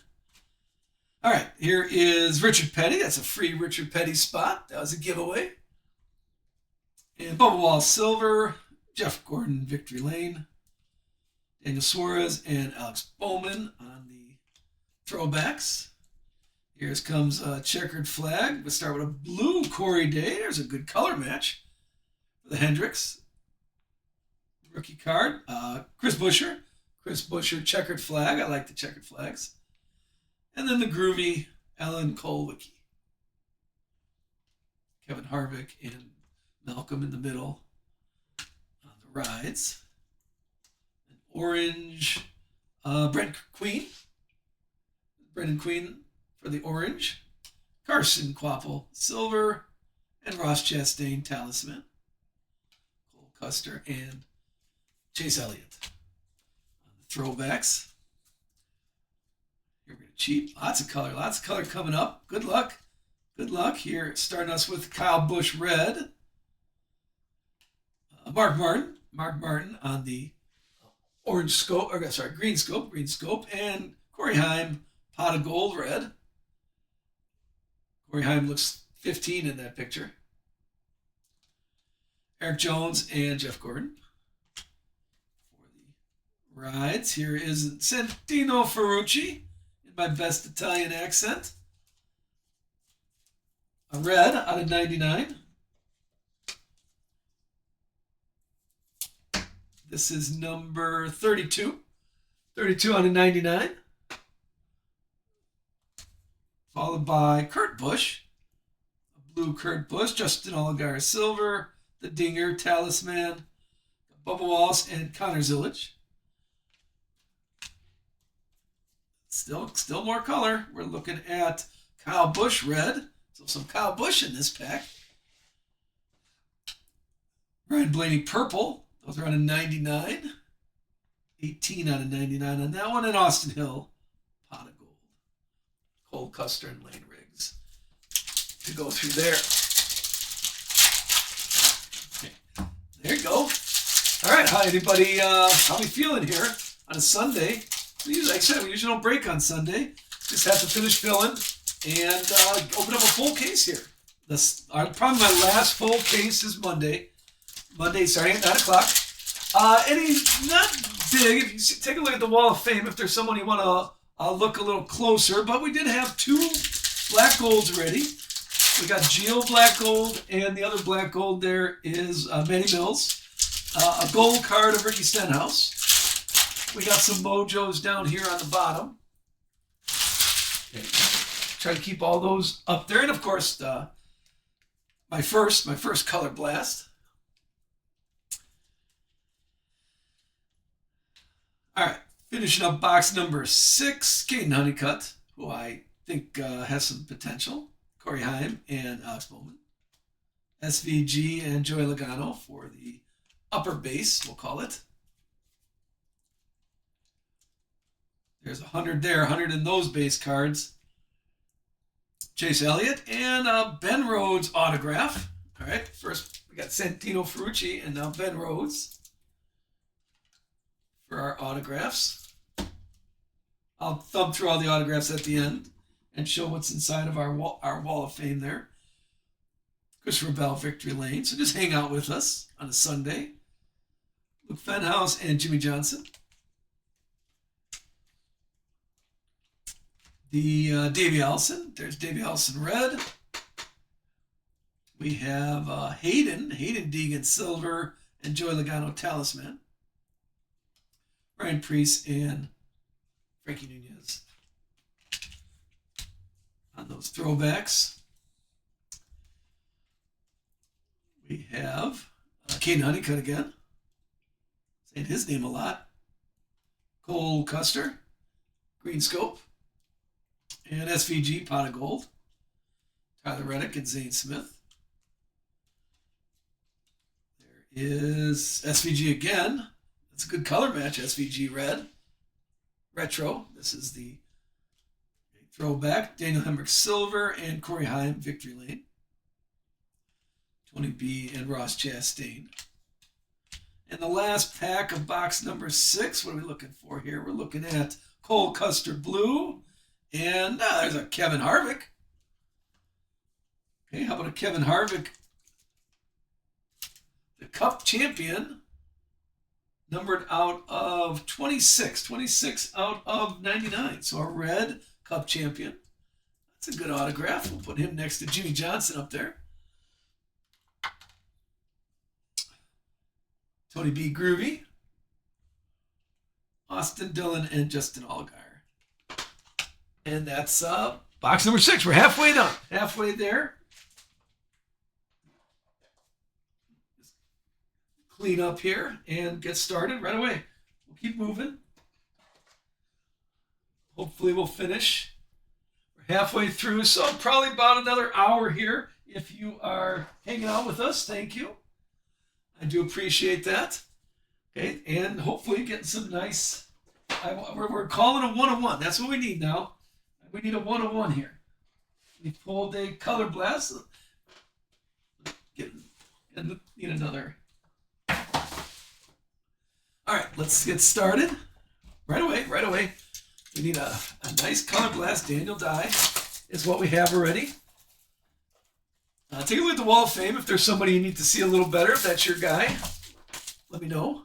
All right, here is Richard Petty. That's a free Richard Petty spot. That was a giveaway. And Bubble Wall Silver, Jeff Gordon, Victory Lane, Daniel Suarez, and Alex Bowman on the throwbacks. Here comes a checkered flag. We'll start with a blue Corey Day. There's a good color match for the Hendricks. Rookie card, Chris Buescher. Chris Buescher, checkered flag. I like the checkered flags. And then the groovy Alan Kolwicki. Kevin Harvick and Malcolm in the middle on the rides. An orange Brendan Queen for the orange. Carson Quaffle, silver. And Ross Chastain, talisman. Cole Custer and Chase Elliott on the throwbacks. Here we're going to cheat. Lots of color coming up. Good luck. Good luck here. Starting us with Kyle Busch red. Mark Martin on the green scope, and Corey Heim, pot of gold red. Corey Heim looks 15 in that picture. Eric Jones and Jeff Gordon. For the rides, here is Santino Ferrucci in my best Italian accent. A red out of 99. This is number 32. 32 out of 99. Followed by Kurt Busch. A blue Kurt Busch. Justin Allgaier silver. The Dinger talisman. Bubba Wallace and Connor Zillage. Still more color. We're looking at Kyle Busch red. So some Kyle Busch in this pack. Ryan Blaney purple. Those are out of 99. 18 out of 99 on that one. And Austin Hill, pot of gold. Cole Custer and Lane Riggs to go through there. Okay. There you go. All right. Hi, anybody. How we feeling here on a Sunday? Like I said, we usually don't break on Sunday. Just have to finish filling and open up a full case here. Probably my last full case is Monday. Monday starting at 9 o'clock. Any not big. If you take a look at the Wall of Fame, if there's someone you want to look a little closer, but we did have 2 black golds ready. We got Gio black gold, and the other black gold there is Manny Mills. A gold card of Ricky Stenhouse. We got some mojos down here on the bottom. Okay. Try to keep all those up there, and of course, my first color blast. All right, finishing up box number 6, Caden Honeycutt, who I think has some potential. Corey Heim and Alex Bowman. SVG and Joey Logano for the upper base, we'll call it. There's 100 there, 100 in those base cards. Chase Elliott and Ben Rhodes autograph. All right, first we got Santino Ferrucci and now Ben Rhodes for our autographs. I'll thumb through all the autographs at the end and show what's inside of our wall of fame there. Christopher Bell, Victory Lane. So just hang out with us on a Sunday. Luke Fenhouse and Jimmy Johnson. The Davey Allison. There's Davey Allison red. We have Hayden Deegan silver, and Joey Logano talisman. Ryan Priest and Frankie Nunez on those throwbacks. We have Caden Honeycutt again. Saying his name a lot. Cole Custer, Green Scope, and SVG Pot of Gold. Tyler Reddick and Zane Smith. There is SVG again. That's a good color match, SVG red. Retro. This is the throwback. Daniel Hemrick silver and Corey Heim Victory Lane. Tony B and Ross Chastain. And the last pack of box number 6, what are we looking for here? We're looking at Cole Custer blue, and there's a Kevin Harvick. Okay, how about a Kevin Harvick, the Cup champion, numbered out of 26 out of 99. So a red Cup champion. That's a good autograph. We'll put him next to Jimmy Johnson up there. Tony B. Groovy, Austin Dillon, and Justin Allgaier. And that's box number 6. We're halfway done. Halfway there. Just clean up here and get started right away. We'll keep moving. Hopefully we'll finish. We're halfway through, so probably about another hour here. If you are hanging out with us, thank you. I do appreciate that. Okay, and hopefully getting some nice, we're calling a 101. That's what we need now. We need a 101 here. We pulled a color blast. Need another. All right, let's get started. Right away. We need a nice color blast. Daniel Dye is what we have already. Take a look at the Wall of Fame. If there's somebody you need to see a little better, if that's your guy, let me know.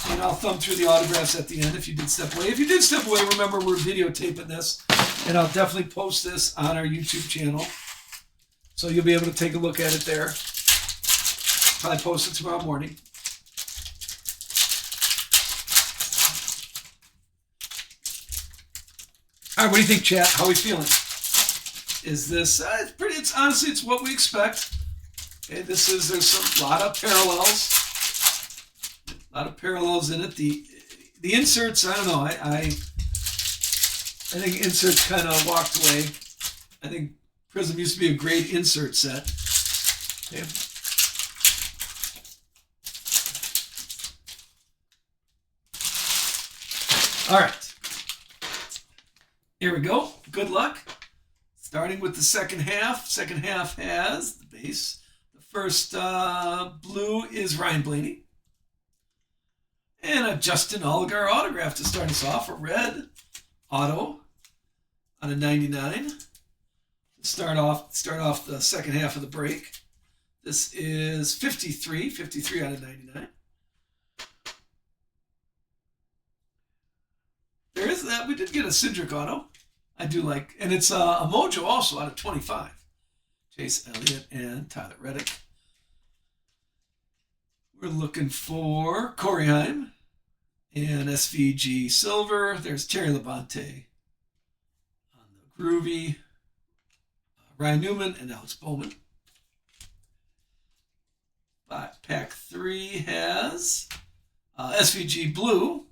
And I'll thumb through the autographs at the end if you did step away. If you did step away, remember we're videotaping this, and I'll definitely post this on our YouTube channel. So you'll be able to take a look at it there. Probably post it tomorrow morning. All right, what do you think, chat? How are we feeling? Is this it's honestly it's what we expect. Okay, there's a lot of parallels in it. The inserts, I don't know. I think inserts kind of walked away. I think Prizm used to be a great insert set. Okay. All right, here we go. Good luck. Starting with the second half. Second half has the base. The first blue is Ryan Blaney. And a Justin Allgaier autograph to start us off. A red auto on a 99. to start off the second half of the break. This is 53 out of 99. There is that. We did get a Cindric auto. I do like, and it's a Mojo also out of 25. Chase Elliott and Tyler Reddick. We're looking for Corey Haim and SVG Silver. There's Terry Labonte on the Groovy. Ryan Newman and Alex Bowman. Pack 3 has SVG Blue.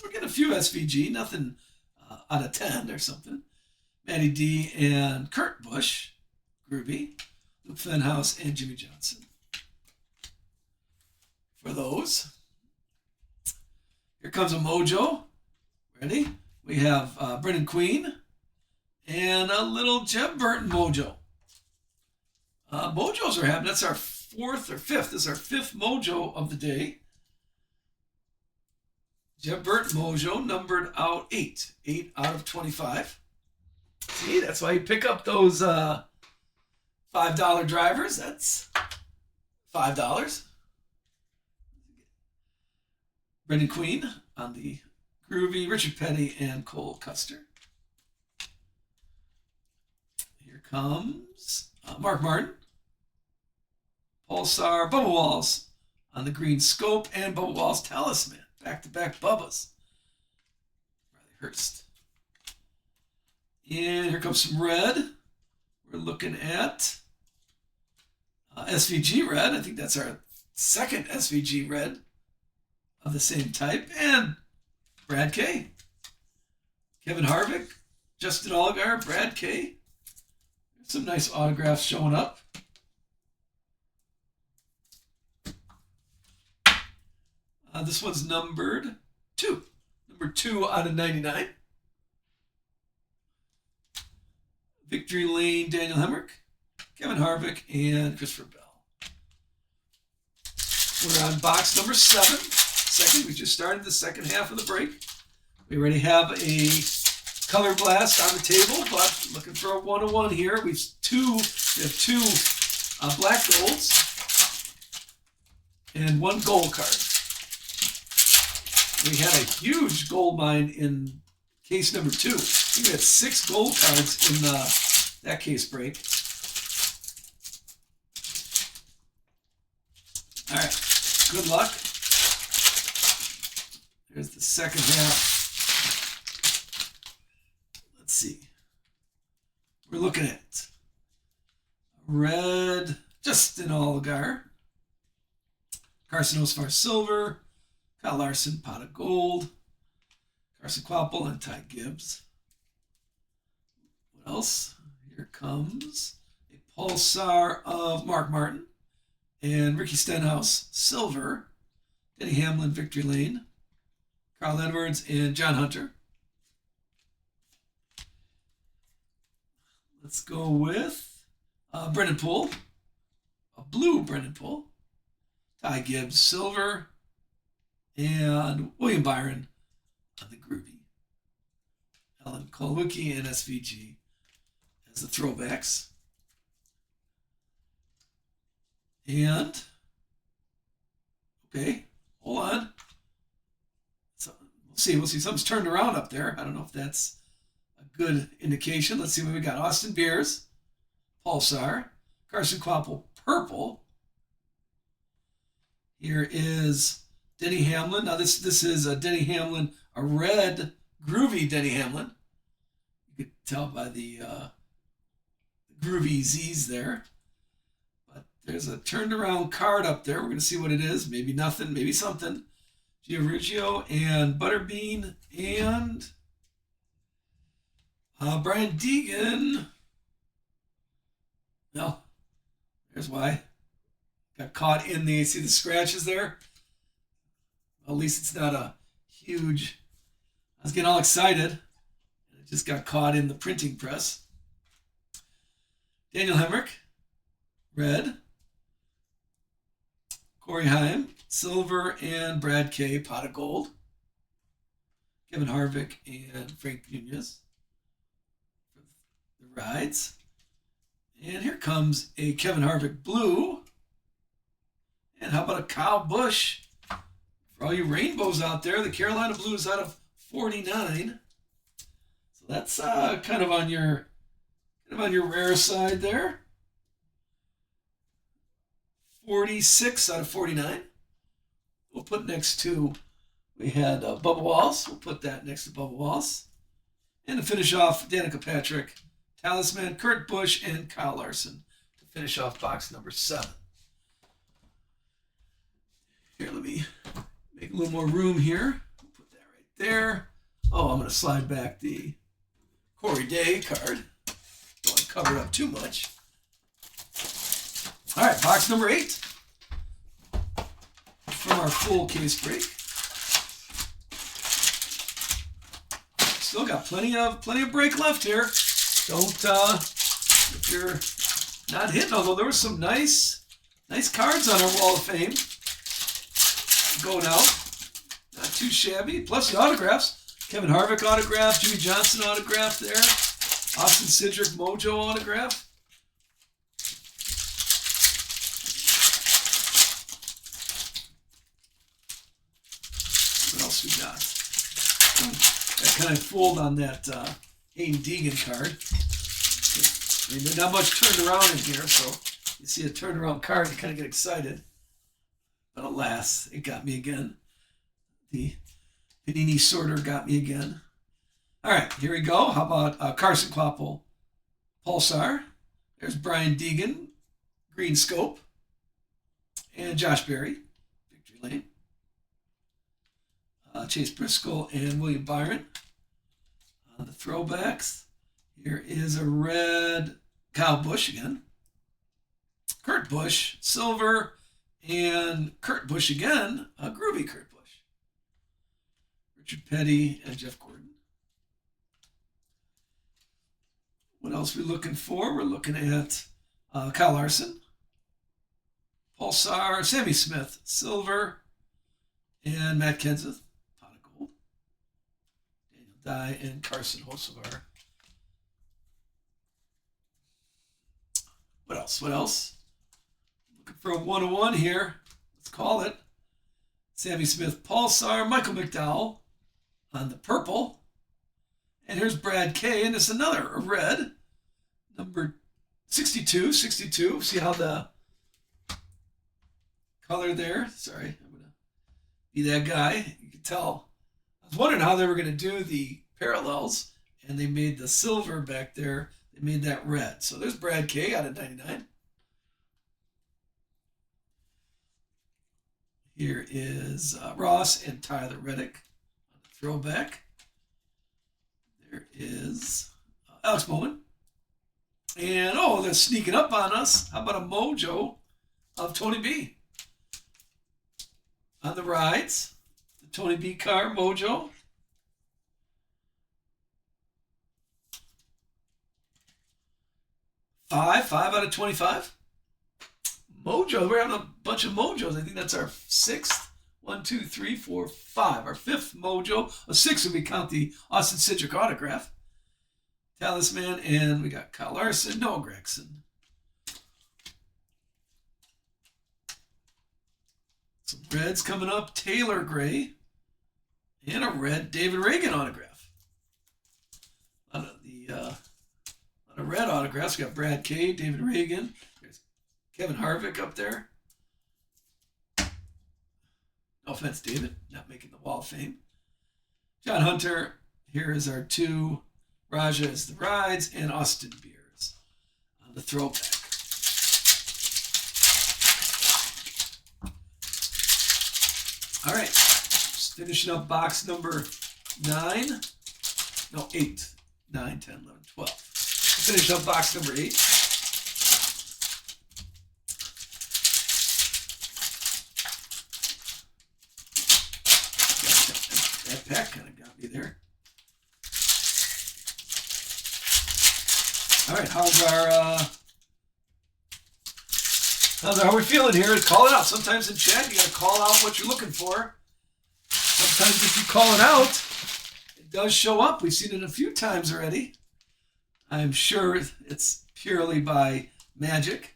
We're getting a few SVG, nothing out of 10 or something. Matty D and Kurt Busch. Groovy. Luke Fenhouse and Jimmy Johnson. For those. Here comes a Mojo. Ready? We have Brendan Queen and a little Jeb Burton Mojo. Mojos are happening. That's our fourth or fifth. This is our fifth Mojo of the day. Jeb Burton Mojo, numbered out 8. 8 out of 25. See, that's why you pick up those $5 drivers. That's $5. Brendan Queen on the Groovy, Richard Petty, and Cole Custer. Here comes Mark Martin, Pulsar, Bubba Walls on the green Scope, and Bubba Walls Talisman. Back-to-back Bubbas. Riley Hurst. And here comes some red. We're looking at SVG red. I think that's our second SVG red of the same type. And Brad K. Kevin Harvick, Justin Allgaier, Brad K. Some nice autographs showing up. This one's numbered 2. Number 2 out of 99. Victory Lane, Daniel Hemrick, Kevin Harvick, and Christopher Bell. We're on box number 7. We just started the second half of the break. We already have a color blast on the table, but looking for a 101 here. We have two black golds and one gold card. We had a huge gold mine in case number 2. I think we had 6 gold cards in that case break. All right, good luck. Here's the second half. Let's see. We're looking at red, Justin Allgaier, Carson Osvar Silver, Kyle Larson, Pot of Gold, Carson Kvapil, and Ty Gibbs. What else? Here comes a Pulsar of Mark Martin and Ricky Stenhouse Silver, Denny Hamlin, Victory Lane, Carl Edwards, and John Hunter. Let's go with Brendan Poole, a blue Brendan Poole, Ty Gibbs Silver, and William Byron on the Groovy. Alan Kolwicki and SVG as the throwbacks. And, okay, hold on. So we'll see. Something's turned around up there. I don't know if that's a good indication. Let's see what we got. Austin Beers, Pulsar, Carson Kvapil, purple. Here is Denny Hamlin. Now this is a Denny Hamlin, a red Groovy Denny Hamlin. You could tell by the Groovy Z's there. But there's a turned around card up there. We're going to see what it is. Maybe nothing, maybe something. Giorgio and Butterbean and Brian Deegan. Well, there's why. Got caught in the, see the scratches there? At least it's not a huge, I was getting all excited. And it just got caught in the printing press. Daniel Hemrick, red. Corey Haim, silver, and Brad K, pot of gold. Kevin Harvick and Frank Nunez for the rides. And here comes a Kevin Harvick blue. And how about a Kyle Busch? For all you rainbows out there, the Carolina blue is out of 49. So that's kind of on your rare side there. 46 out of 49. We'll put next to, we had Bubba Wallace. We'll put that next to Bubba Wallace. And to finish off, Danica Patrick, Talisman, Kurt Busch, and Kyle Larson to finish off box number 7. Here, let me make a little more room here. Put that right there. Oh, I'm going to slide back the Corey Day card. Don't want to cover it up too much. All right, box number 8 from our full case break. Still got plenty of break left here. Don't if you're not hitting, although there were some nice cards on our Wall of Fame going out. Not too shabby. Plus the autographs. Kevin Harvick autograph, Jimmy Johnson autograph there. Austin Cindric Mojo autograph. What else we got? That kind of fooled on that Hayden Deegan card. I mean, there's not much turned around in here, so you see a turned around card, you kind of get excited. But alas, it got me again. The Panini sorter got me again. All right, here we go. How about Carson Kloppel, Pulsar? There's Brian Deegan, Green Scope. And Josh Berry, Victory Lane. Chase Briscoe and William Byron. The throwbacks. Here is a red Kyle Busch again. Kurt Busch, silver, and Kurt Busch again, a groovy Kurt Busch. Richard Petty and Jeff Gordon. What else are we looking for? We're looking at Kyle Larson, Pulsar, Sammy Smith, silver, and Matt Kenseth, pot of gold. Daniel Dye and Carson Hocevar. What else? Looking for a 101 here. Let's call it. Sammy Smith, Pulsar, Michael McDowell on the purple. And here's Brad K. And it's another a red. Number 62. See how the color there? Sorry, I'm going to be that guy. You can tell. I was wondering how they were going to do the parallels. And they made the silver back there. They made that red. So there's Brad K. out of 99. Here is Ross and Tyler Reddick on the throwback. There is Alex Bowman. And, they're sneaking up on us. How about a mojo of Tony B? On the rides. The Tony B car mojo. Five out of 25. Mojo. We're having a bunch of mojos. I think that's our 6th. 1, 2, 3, 4, 5. Our 5th mojo. A 6 if we count the Austin Cindric autograph. Talisman, and we got Kyle Larson, Noah Gragson. Some reds coming up. Taylor Gray. And a red David Reagan autograph. A lot of red autographs. We got Brad K, David Reagan. There's Kevin Harvick up there. No offense, David, not making the Wall of Fame. John Hunter. Here is our 2. Raja is the rides, and Austin Beers on the throwback. All right, just finishing up box number 9. No, 8. 9, 10, 11, 12. Finish up box number 8. That pack kind of got me there. All right, how are we feeling here? Call it out. Sometimes in chat, you got to call out what you're looking for. Sometimes if you call it out, it does show up. We've seen it a few times already. I'm sure it's purely by Magic.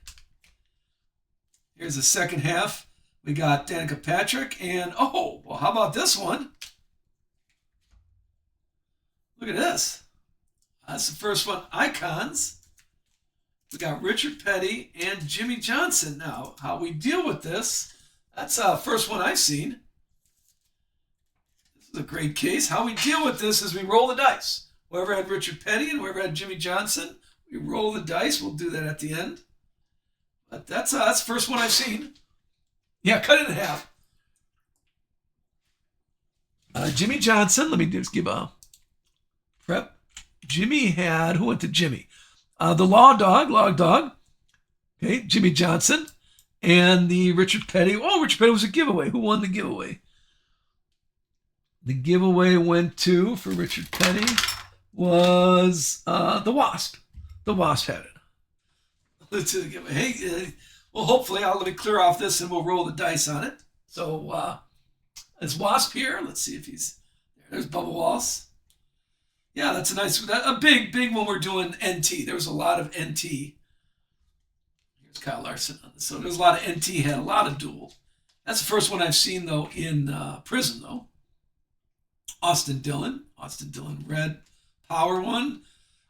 Here's the second half. We got Danica Patrick, and oh, well, how about this one? Look at this. That's the first one. Icons. We got Richard Petty and Jimmy Johnson. Now, how we deal with this, that's the first one I've seen. This is a great case. How we deal with this is we roll the dice. Whoever had Richard Petty and whoever had Jimmy Johnson, we roll the dice. We'll do that at the end. But that's the first one I've seen. Yeah, cut it in half. Jimmy Johnson, let me just give a prep. Jimmy had, who went to Jimmy? The Log Dog. Okay, Jimmy Johnson. And the Richard Petty. Oh, Richard Petty was a giveaway. Who won the giveaway? The giveaway went to, for Richard Petty, was the Wasp. The Wasp had it. Let's do the giveaway. Hey, well, hopefully, let me clear off this and we'll roll the dice on it. So, is Wasp here? Let's see if he's there. There's Bubba Walls. Yeah, that's a big when we're doing NT. There was a lot of NT. Here's Kyle Larson on this. So there's a lot of NT, had a lot of dual. That's the first one I've seen, though, in Prizm, though. Austin Dillon, red. Power one.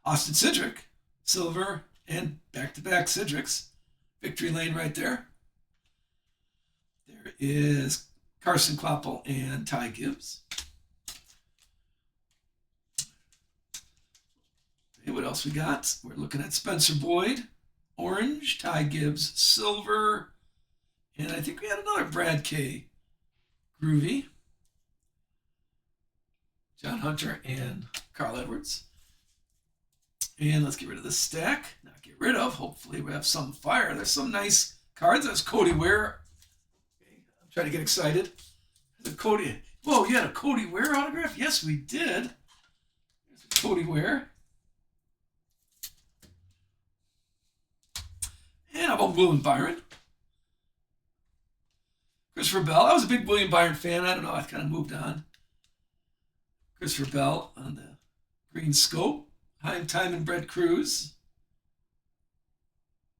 Austin Cedric, silver, and back-to-back Cedrics. Victory lane right there. There is Carson Kloppel and Ty Gibbs. Okay, what else we got? We're looking at Spencer Boyd, orange, Ty Gibbs, silver, and I think we had another Brad K. Groovy. John Hunter and Carl Edwards. And let's get rid of this stack. Not get rid of. Hopefully we have some fire. There's some nice cards. That's Cody Ware. Okay, I'm trying to get excited. Cody. Whoa, you had a Cody Ware autograph? Yes, we did. There's a Cody Ware. And how about William Byron? Christopher Bell. I was a big William Byron fan. I don't know. I kind of moved on. Christopher Bell on the green scope. Heim Time and Brett Cruz.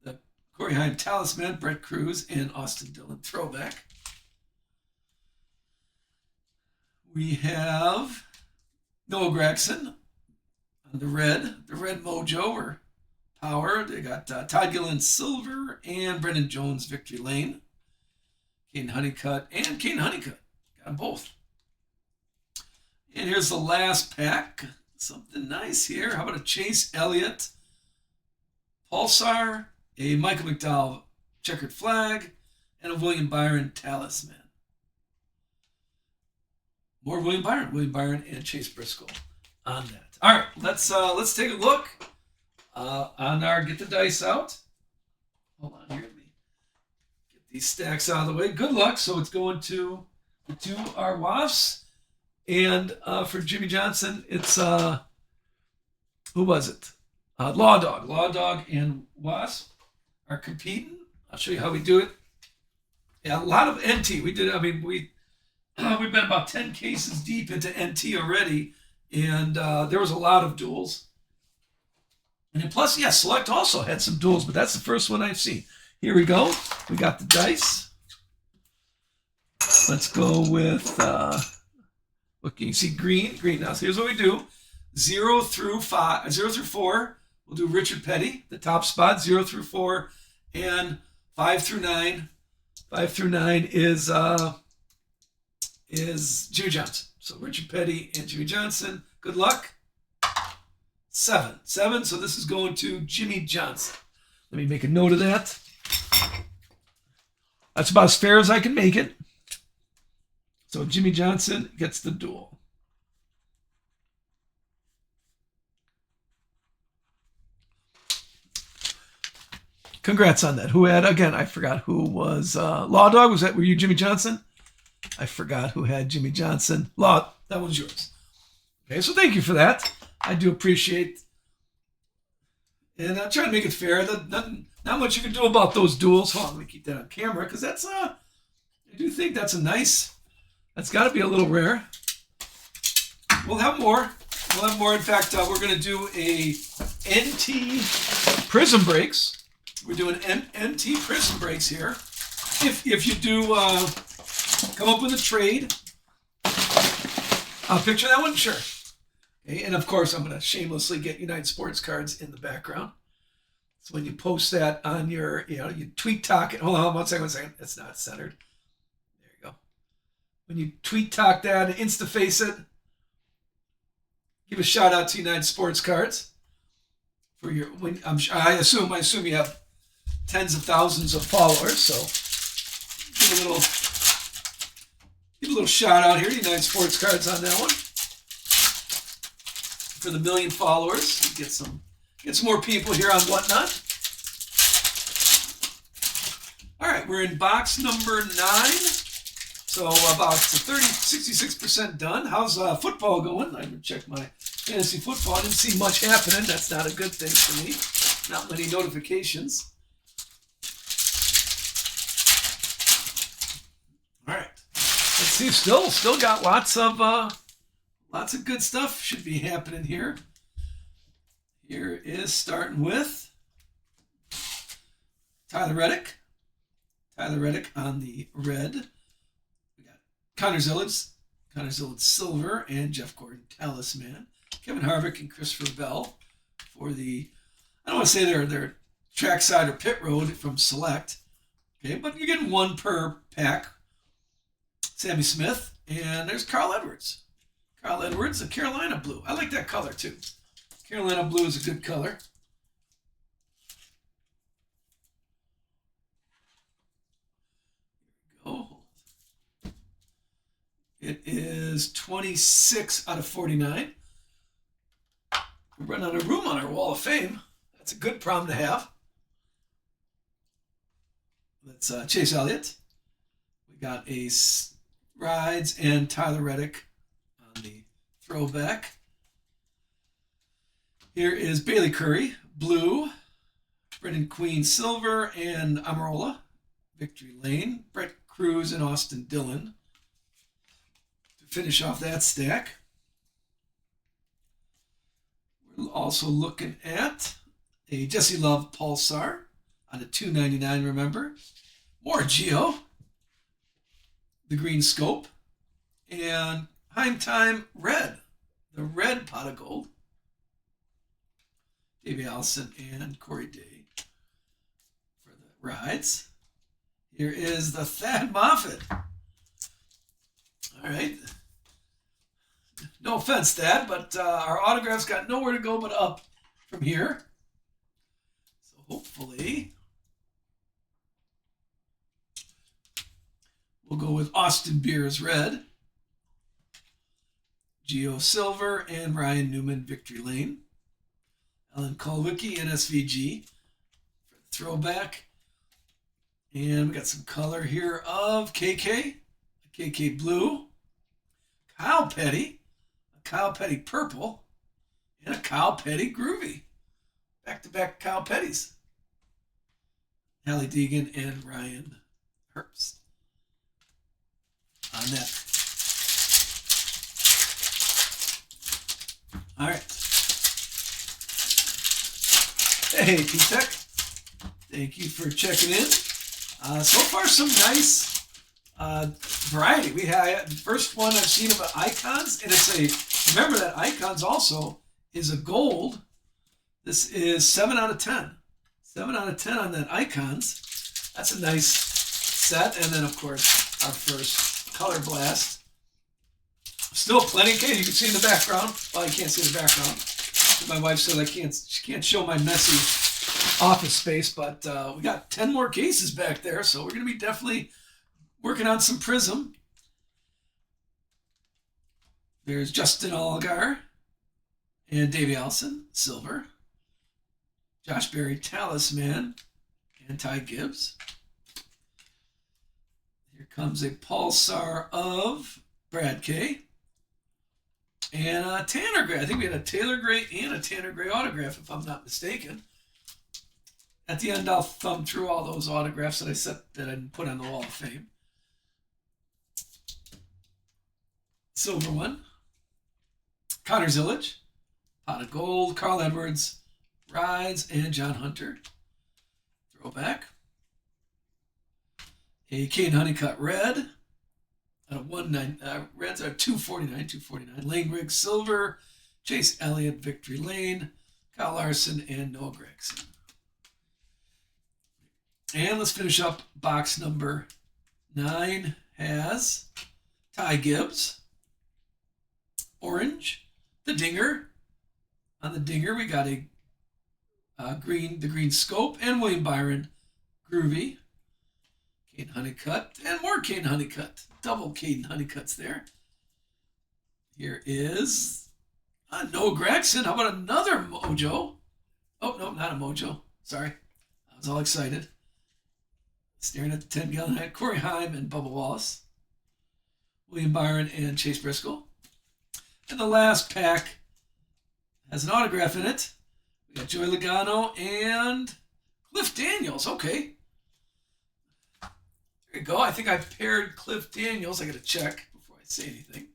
The Corey Heim Talisman, Brett Cruz, and Austin Dillon throwback. We have Noah Gregson on the red mojo or power. They got Todd Gillen silver and Brendan Jones victory lane. Caden Honeycutt and Caden Honeycutt. Got them both. And here's the last pack. Something nice here. How about a Chase Elliott Pulsar, a Michael McDowell checkered flag, and a William Byron talisman. More William Byron and Chase Briscoe on that. All right, let's take a look on our get the dice out. Hold on here. Let me get these stacks out of the way. Good luck. So it's going to the two our Wasps. And for Jimmy Johnson, it's, who was it? Law Dog and Wasp are competing. I'll show you how we do it. Yeah, a lot of NT. We did, we've been about 10 cases deep into NT already. And there was a lot of duels. And then plus, yeah, Select also had some duels, but that's the first one I've seen. Here we go. We got the dice. Let's go with... Look, you see green. Now, so here's what we do. 0 through 4, we'll do Richard Petty, the top spot, 0 through 4, and 5 through 9. 5 through 9 is Jimmy Johnson. So Richard Petty and Jimmy Johnson. Good luck. 7. So this is going to Jimmy Johnson. Let me make a note of that. That's about as fair as I can make it. So Jimmy Johnson gets the duel. Congrats on that. Who had, again, I forgot who was, Law Dog, were you Jimmy Johnson? I forgot who had Jimmy Johnson. Law, that was yours. Okay, so thank you for that. I do appreciate, and I'm trying to make it fair. Not much you can do about those duels. Hold on, let me keep that on camera, because that's, I do think that's a nice, that's got to be a little rare. We'll have more. In fact, we're going to do a NT Prizm breaks. We're doing NT Prizm breaks here. If you do come up with a trade, I'll picture that one, sure. Okay, and of course, I'm going to shamelessly get United Sports cards in the background. So when you post that on your, you tweet talk it. Hold on, one second. It's not centered. There you go. When you tweet talk that, Instaface it, give a shout out to United Sports Cards for your. I assume you have tens of thousands of followers, so give a little shout out here to United Sports Cards on that one. For the 1 million followers, get some more people here on Whatnot. All right, we're in box number 9, so about 66% done. How's football going? I haven't checked my fantasy football. I didn't see much happening. That's not a good thing for me. Not many notifications. All right, let's see. Still got lots of good stuff should be happening here. Here is starting with Tyler Reddick. Tyler Reddick on the red. We got Connor Zillage silver, and Jeff Gordon talisman. Kevin Harvick and Christopher Bell for the, I don't want to say they're trackside or pit road from Select. Okay, but you're getting one per pack. Sammy Smith, and there's Carl Edwards. Carl Edwards, a Carolina blue. I like that color too. Carolina blue is a good color. Here we go. It is 26 out of 49. We're running out of room on our wall of fame. That's a good problem to have. That's Chase Elliott. We got Ace Rides and Tyler Reddick on the throwback. Here is Bailey Curry, blue, Brendan Queen, silver, and Amarola, Victory Lane, Brett Cruz, and Austin Dillon to finish off that stack. We're also looking at a Jesse Love Pulsar on a $2.99, remember. More Geo, the green scope, and Heim Time Red, the red pot of gold. Davey Allison and Corey Day for the rides. Here is the Thad Moffitt. All right. No offense, Thad, but our autographs got nowhere to go but up from here. So hopefully we'll go with Austin Beers red, Geo silver, and Ryan Newman Victory Lane. Alan Kulwicki and SVG for the throwback. And we got some color here of KK, a KK blue, Kyle Petty, a Kyle Petty purple, and a Kyle Petty groovy. Back-to-back Kyle Pettys. Hallie Deegan and Ryan Herbst on that. All right. Hey, P-Tech. Thank you for checking in. So far, some nice variety. We had the first one I've seen of Icons, and it's a, remember that Icons also is a gold. This is 7 out of 10. 7 out of 10 on that Icons. That's a nice set. And then, of course, our first Color Blast. Still plenty of cases. You can see in the background. Well, you can't see in the background. My wife said she can't show my messy office space, but we got 10 more cases back there, so we're going to be definitely working on some Prizm. There's Justin Allgaier and Davey Allison, silver. Josh Berry, talisman, and Ty Gibbs. Here comes a Pulsar of Brad K. And a Tanner Gray. I think we had a Taylor Gray and a Tanner Gray autograph, if I'm not mistaken. At the end, I'll thumb through all those autographs that I didn't put on the Wall of Fame. Silver one. Connor Zillage. Pot of Gold. Carl Edwards. Rides. And John Hunter. throwback. A Kane Honeycutt red. Out of 199, reds are 249. Lane Riggs silver. Chase Elliott Victory Lane. Kyle Larson and Noah Gregson. And let's finish up box number 9 has Ty Gibbs, orange, the Dinger. On the Dinger, we got a green scope, and William Byron, groovy. Kane Honeycutt, and more Kane Honeycutt. Double Kane Honeycutts there. Here is Noah Gregson. How about another Mojo? Oh, no, not a Mojo. Sorry. I was all excited. Staring at the 10-gallon hat. Corey Heim and Bubba Wallace. William Byron and Chase Briscoe. And the last pack has an autograph in it. We got Joey Logano and Cliff Daniels. Okay. There you go. I think I paired Cliff Daniels. I got to check before I say anything.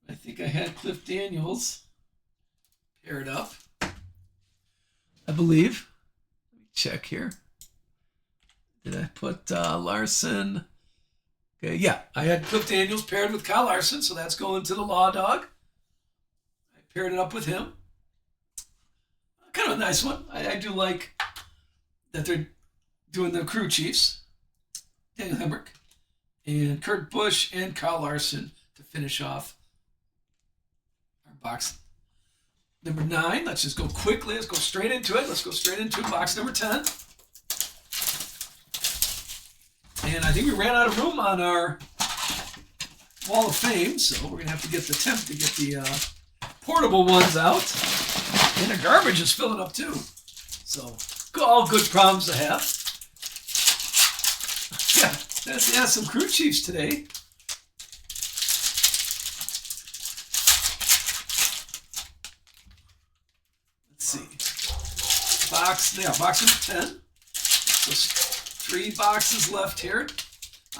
I think I had Cliff Daniels paired up. I believe. Let me check here. Did I put Larson? Okay, yeah. I had Cliff Daniels paired with Kyle Larson, so that's going to the Law Dog. I paired it up with him. Kind of a nice one. I do like that they're doing the crew chiefs. Daniel Hemrick and Kurt Busch and Kyle Larson to finish off our box number 9. Let's just go quickly. Let's go straight into it. Let's go straight into box number 10. And I think we ran out of room on our Wall of Fame, so we're going to have to attempt to get the portable ones out. And the garbage is filling up too. So, all good problems to have. Yeah, some crew chiefs today. Let's see. Box number 10. So 3 boxes left here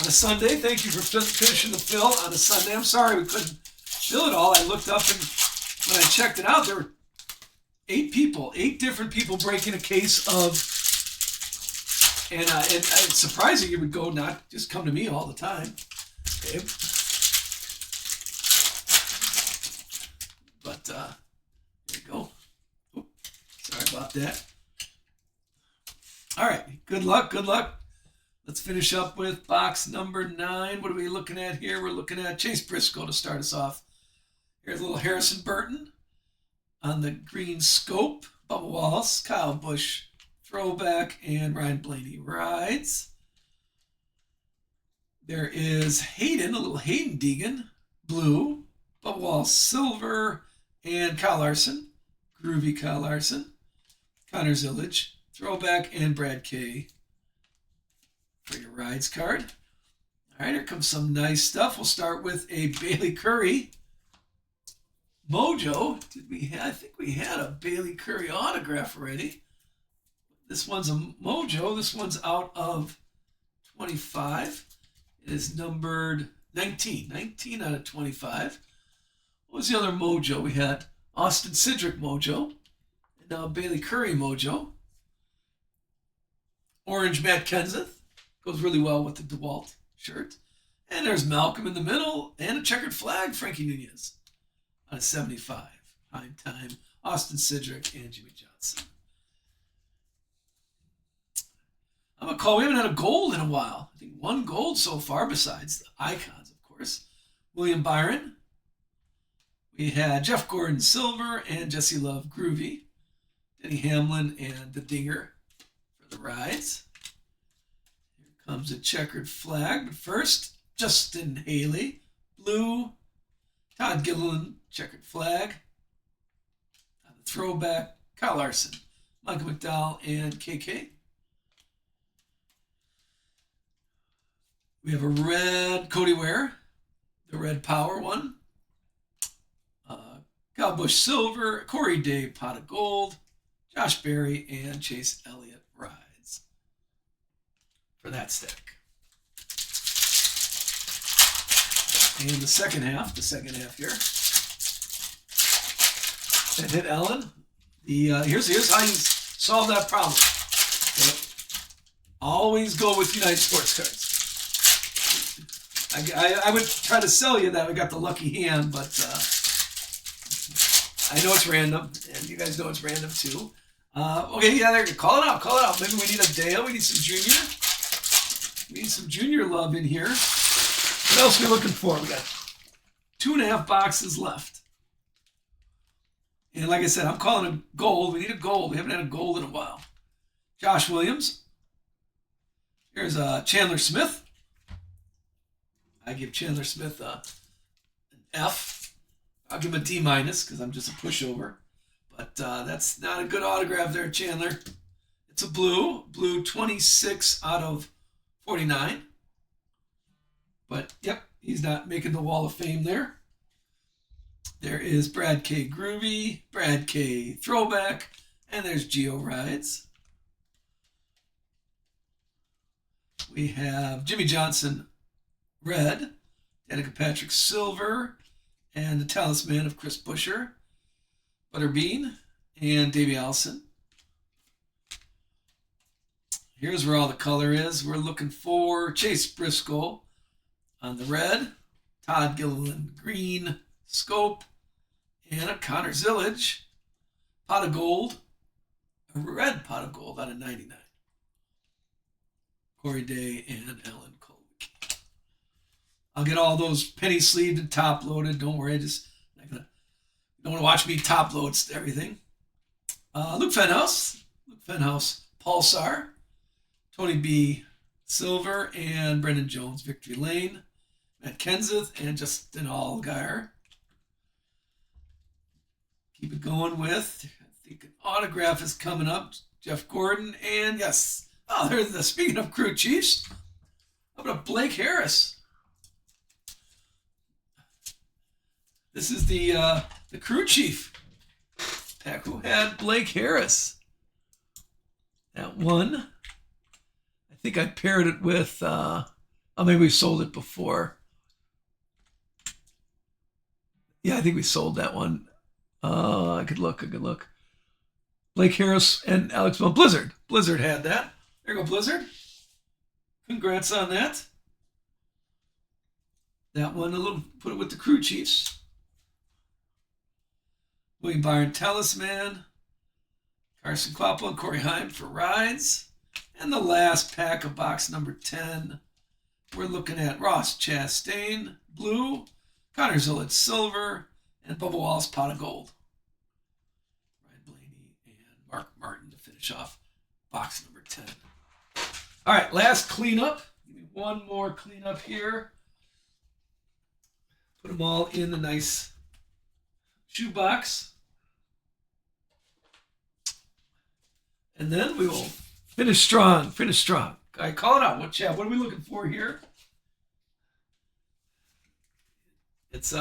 on a Sunday. Thank you for finishing the fill on a Sunday. I'm sorry we couldn't fill it all. I looked up, and when I checked it out, there were 8 different people breaking a case of. And it's surprising you would go not just come to me all the time. Okay. But there you go. Oops, sorry about that. All right. Good luck. Let's finish up with box number 9. What are we looking at here? We're looking at Chase Briscoe to start us off. Here's a little Harrison Burton on the green scope. Bubba Wallace, Kyle Busch, throwback, and Ryan Blaney rides. There is Hayden, a little Hayden Deegan, blue, Bubba Wallace, silver, and Kyle Larson, groovy Kyle Larson, Connor Zillage, throwback, and Brad K for your rides card. All right, here comes some nice stuff. We'll start with a Bailey Curry Mojo. I think we had a Bailey Curry autograph already. This one's a Mojo. This one's out of 25. It is numbered 19. 19 out of 25. What was the other Mojo? We had Austin Cindric Mojo. And now Bailey Curry Mojo. Orange Matt Kenseth. Goes really well with the DeWalt shirt. And there's Malcolm in the middle. And a checkered flag, Frankie Nunez. On a 75. Time. Austin Cindric and Jimmy Johnson. I'm going to call. We haven't had a gold in a while. I think 1 gold so far, besides the icons, of course. William Byron. We had Jeff Gordon silver and Jesse Love groovy. Denny Hamlin and the Dinger for the rides. Here comes a checkered flag. But first, Justin Haley blue. Todd Gilliland checkered flag. On the throwback, Kyle Larson, Michael McDowell, and KK. We have a red Cody Ware, the red power one. Kyle Busch silver, Corey Day pot of gold, Josh Berry, and Chase Elliott rides for that stack. And the second half here. And hit Ellen. Here's how you solve that problem. Okay. Always go with United Sports Cards. I would try to sell you that we got the lucky hand, but I know it's random, and you guys know it's random too. Okay, yeah, there you go. Call it out, call it out. Maybe we need a Dale, we need some Junior. We need some Junior love in here. What else are we looking for? We got 2.5 boxes left. And like I said, I'm calling it gold. We need a gold. We haven't had a gold in a while. Josh Williams. Here's Chandler Smith. I give Chandler Smith an F. I'll give him a D- because I'm just a pushover. But that's not a good autograph there, Chandler. It's a blue. Blue 26 out of 49. But, yep, he's not making the Wall of Fame there. There is Brad K. Groovy, Brad K. Throwback, and there's Geo Rides. We have Jimmy Johnson Red, Danica Patrick Silver, and the Talisman of Chris Buescher, Butterbean, and Davey Allison. Here's where all the color is. We're looking for Chase Briscoe on the red, Todd Gilliland green, Scope, and a Connor Zillage pot of gold, a red pot of gold out of 99. Corey Day and Alan Colwick. I'll get all those penny sleeved and top loaded. Don't worry, don't want to watch me top load everything. Luke Fenhouse, Pulsar, Tony B. Silver, and Brendan Jones, Victory Lane, Matt Kenseth, and Justin Allgaier. Keep it going with, I think an autograph is coming up. Jeff Gordon, and yes, there's the, speaking of crew chiefs, how about Blake Harris? This is the crew chief pack who had Blake Harris. That one, I think I paired it with, maybe we sold it before. Yeah, I think we sold that one. I could look. Blake Harris and Alex Bell. Blizzard. Blizzard had that. There you go, Blizzard. Congrats on that. That one, put it with the crew chiefs. William Byron Talisman. Carson Kvapil and Corey Heim for rides. And the last pack of box number 10. We're looking at Ross Chastain, blue, Connor Zillage, silver, and Bubba Wallace, pot of gold. Ryan Blaney and Mark Martin to finish off box number 10. All right, last cleanup. Give me one more cleanup here. Put them all in the nice shoebox. And then we will finish strong. All right, call it out. What are we looking for here? It's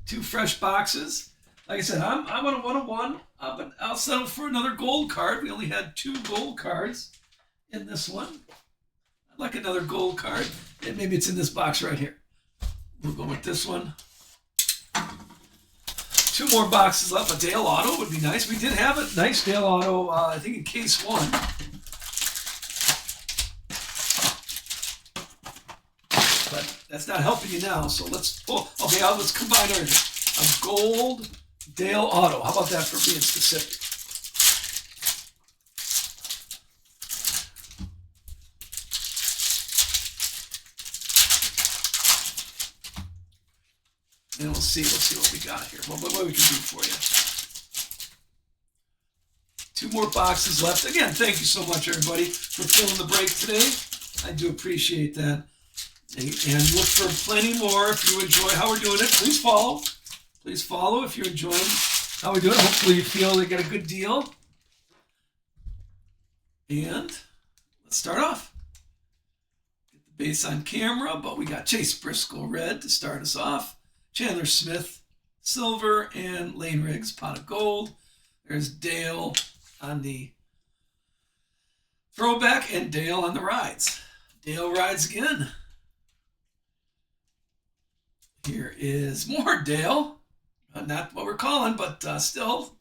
2 fresh boxes. Like I said, I'm on a 101, but I'll settle for another gold card. We only had 2 gold cards in this one. I'd like another gold card, and maybe it's in this box right here. We'll go with this one. 2 more boxes left. A Dale Auto would be nice. We did have a nice Dale Auto, I think in case 1. But that's not helping you now, so let's combine ours. A gold Dale Auto. How about that for being specific? And we'll see what we got here. What we can do for you. 2 more boxes left. Again, thank you so much, everybody, for filling the break today. I do appreciate that. And look for plenty more. If you enjoy how we're doing it, please follow. Please follow if you're enjoying how we're doing it. Hopefully you feel they get a good deal. And let's start off. Get the base on camera, but we got Chase Briscoe red to start us off. Chandler Smith silver, and Lane Riggs pot of gold. There's Dale on the throwback and Dale on the rides. Dale rides again. Here is more Dale. Not what we're calling, but still.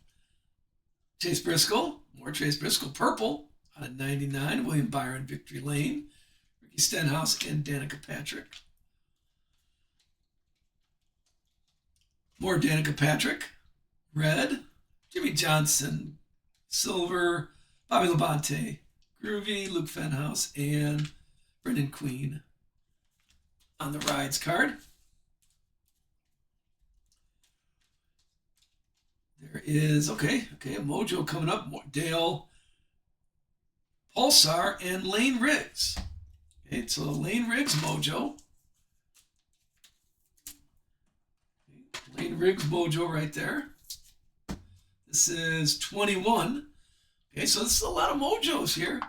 Chase Briscoe. More Chase Briscoe purple out of 99. William Byron, Victory Lane. Ricky Stenhouse and Danica Patrick. More Danica Patrick. Red. Jimmy Johnson. Silver. Bobby Labonte. Groovy. Luke Fenhouse. And Brendan Queen on the Rides card. There is, okay, a Mojo coming up. Dale Pulsar and Lane Riggs. Okay, so Lane Riggs Mojo. Lane Riggs Mojo right there. This is 21. Okay, so this is a lot of Mojos here.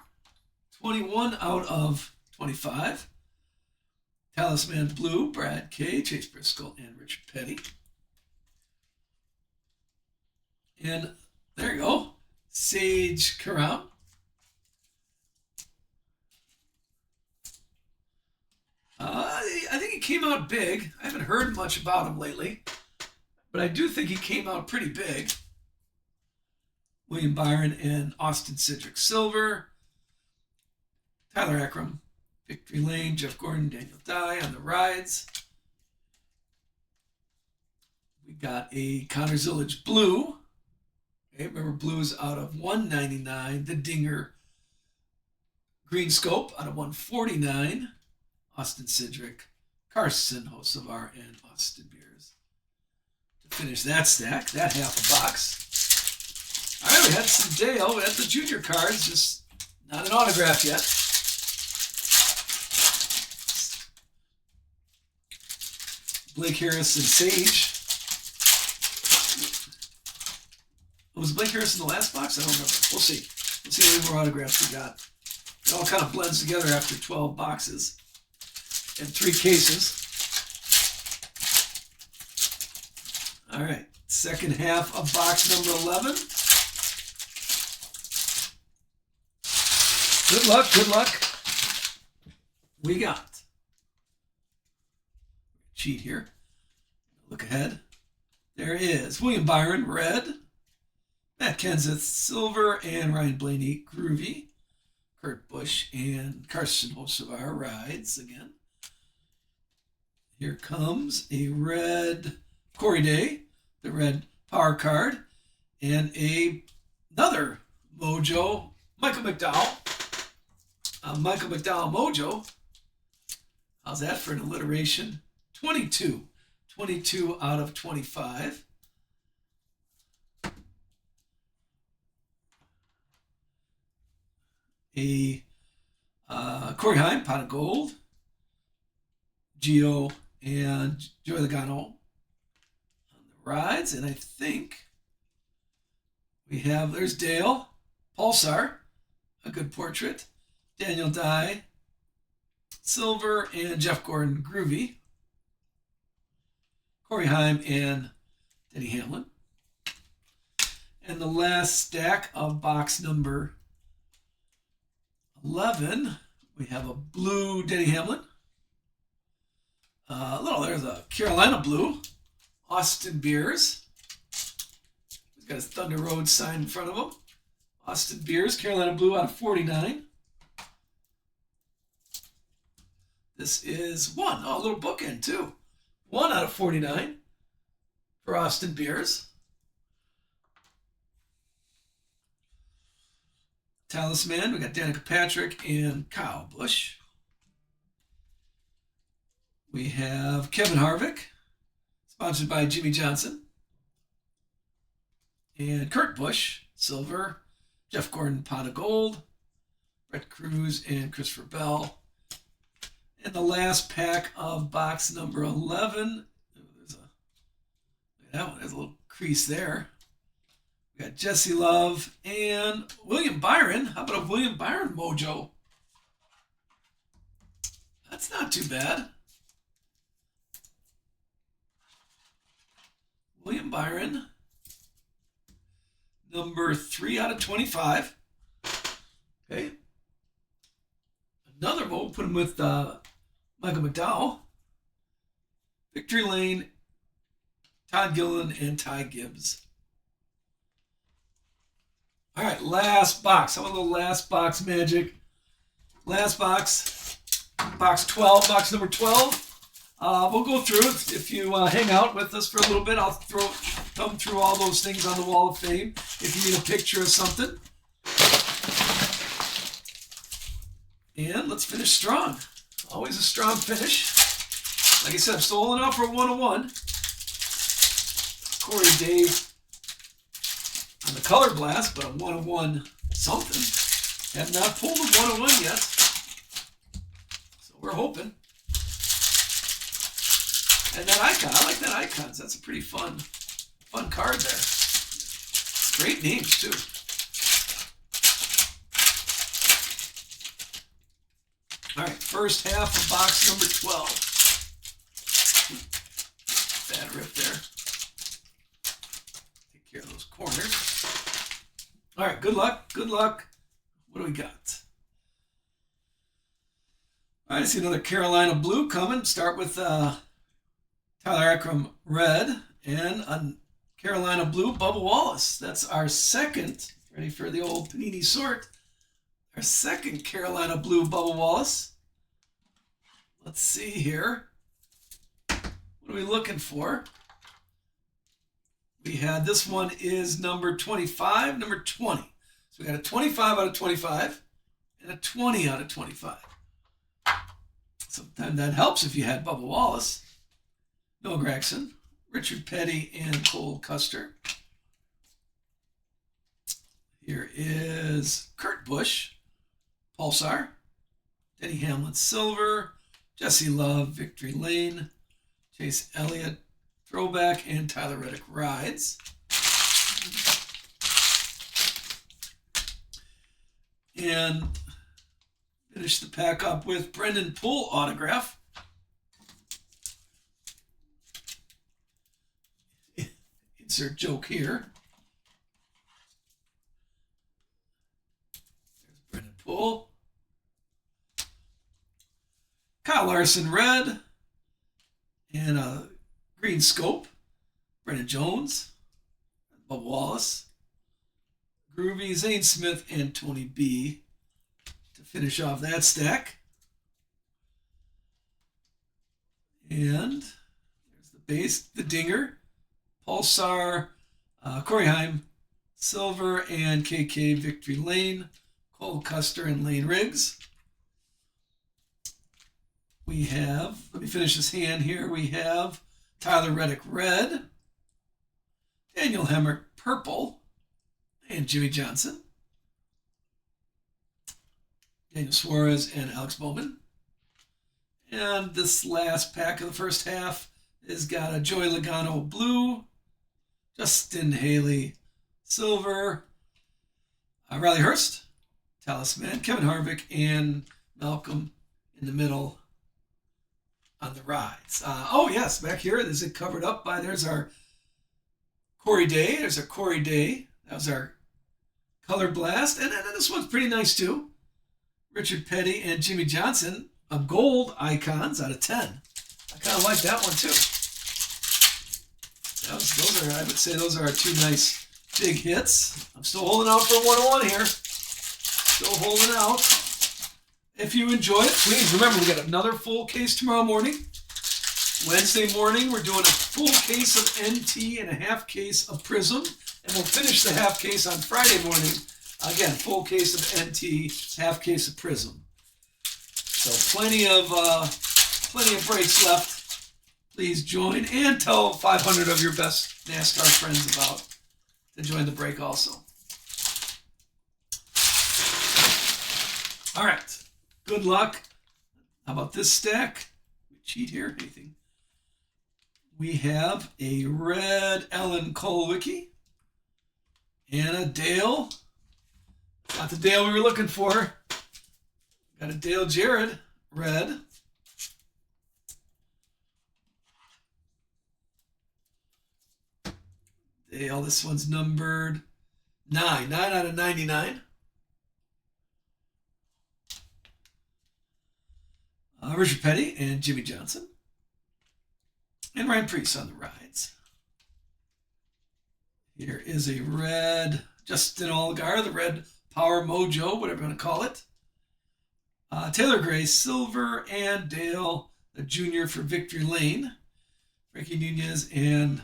21 out of 25. Talisman Blue, Brad K, Chase Briscoe, and Richard Petty. And there you go. Sage Karam. I think he came out big. I haven't heard much about him lately, but I do think he came out pretty big. William Byron and Austin Cedric Silver. Tyler Eckram, Victory Lane, Jeff Gordon, Daniel Dye on the Rides. We got a Connor Zillage Blue. Okay, remember, blue is out of 199. The Dinger Green Scope out of 149. Austin Cedric, Carson Hocevar, and Austin Beers. To finish that stack, that half a box. All right, we had some Dale. We had the junior cards, just not an autograph yet. Blake Harris and Sage. Was Blake Harris in the last box? I don't remember. We'll see. We'll see how many more autographs we got. It all kind of blends together after 12 boxes and 3 cases. All right. Second half of box number 11. Good luck. Good luck. We got. Cheat here. Look ahead. There is William Byron, red. Matt Kenseth, silver, and Ryan Blaney, groovy. Kurt Busch and Carson Hocevar, Rides again. Here comes a red Corey Day, the red power card, and another Mojo, Michael McDowell. Michael McDowell Mojo. How's that for an alliteration? 22. 22 out of 25. A Corey Heim, Pot of Gold. Gio and Joey Logano on the Rides. And I think we have, there's Dale Pulsar, a good portrait. Daniel Dye, silver, and Jeff Gordon, groovy. Corey Heim and Denny Hamlin. And the last stack of box number 11, we have a blue Denny Hamlin. There's a Carolina blue, Austin Beers. He's got his Thunder Road sign in front of him. Austin Beers, Carolina blue out of 49. This is one. Oh, a little bookend too. 1 out of 49 for Austin Beers. Talisman, we got Danica Patrick and Kyle Busch. We have Kevin Harvick, sponsored by Jimmy Johnson. And Kurt Busch, silver. Jeff Gordon, Pot of Gold. Brett Cruz and Christopher Bell. And the last pack of box number 11. That one has a little crease there. We got Jesse Love and William Byron. How about a William Byron Mojo? That's not too bad. William Byron, number 3 out of 25. Okay. Another one, we'll put him with Michael McDowell. Victory Lane, Todd Gilliland, and Ty Gibbs. All right, last box. How about a little last box magic? Last box, box 12, box number 12. We'll go through it. If you hang out with us for a little bit, I'll thumb through all those things on the Wall of Fame if you need a picture of something. And let's finish strong. Always a strong finish. Like I said, I'm still holding out for a 101. Corey Day on the color blast, but a 101 something. Have not pulled a 101 yet. So we're hoping. And that icon, I like that icon. That's a pretty fun card there. Great names too. All right, first half of box number 12. Bad rip there. Take care of those corners. All right, good luck. Good luck. What do we got? All right, I see another Carolina blue coming. Start with Tyler Akram red and a Carolina blue Bubba Wallace. That's our second. Ready for the old Panini sort? Our second Carolina blue Bubba Wallace. Let's see here. What are we looking for? We had this one is number 25, number 20. So we got a 25 out of 25 and a 20 out of 25. Sometimes that helps if you had Bubba Wallace, Noah Gregson, Richard Petty, and Cole Custer. Here is Kurt Busch, Pulsar, Denny Hamlin Silver, Jesse Love, Victory Lane, Chase Elliott, Throwback, and Tyler Reddick Rides. And finish the pack up with Brendan Poole autograph. Insert joke here. There's Brendan Poole. Kyle Larson red. And a green scope. Brendan Jones. Bubba Wallace. Groovy, Zane Smith, and Tony B. To finish off that stack. And there's the base, the dinger. Pulsar, Corey Heim, Silver, and KK Victory Lane. Cole Custer and Lane Riggs. We have, let me finish this hand here. We have Tyler Reddick red, Daniel Hemrick purple, and Jimmy Johnson. Daniel Suarez and Alex Bowman. And this last pack of the first half has got a Joey Logano blue, Justin Haley silver, Riley Hurst, Talisman, Kevin Harvick, and Malcolm in the middle on the rides. Oh, yes, back here, is it covered up by, there's our Corey Day. There's our Corey Day. That was our Color Blast. And then this one's pretty nice, too. Richard Petty and Jimmy Johnson, gold icons out of 10. I kind of like that one, too. Those are, I would say, those are our two nice big hits. I'm still holding out for a 101 here. Still holding out. If you enjoy it, please remember we got another full case tomorrow morning. Wednesday morning, we're doing a full case of NT and a half case of Prizm. And we'll finish the half case on Friday morning. Again, full case of NT, half case of Prizm. So plenty of breaks left. Please join and tell 500 of your best NASCAR friends about to join the break also. All right. Good luck. How about this stack? We cheat here. Anything? We have a red Ellen Kolwicki and a Dale. Not the Dale we were looking for. Got a Dale Jarrett red. Dale, this one's numbered 9 out of 99. Richard Petty and Jimmy Johnson. And Ryan Preece on the rides. Here is a red Justin Allgaier, the Red Power Mojo, whatever you want to call it. Taylor Gray, silver, and Dale, the junior for Victory Lane. Frankie Nunez and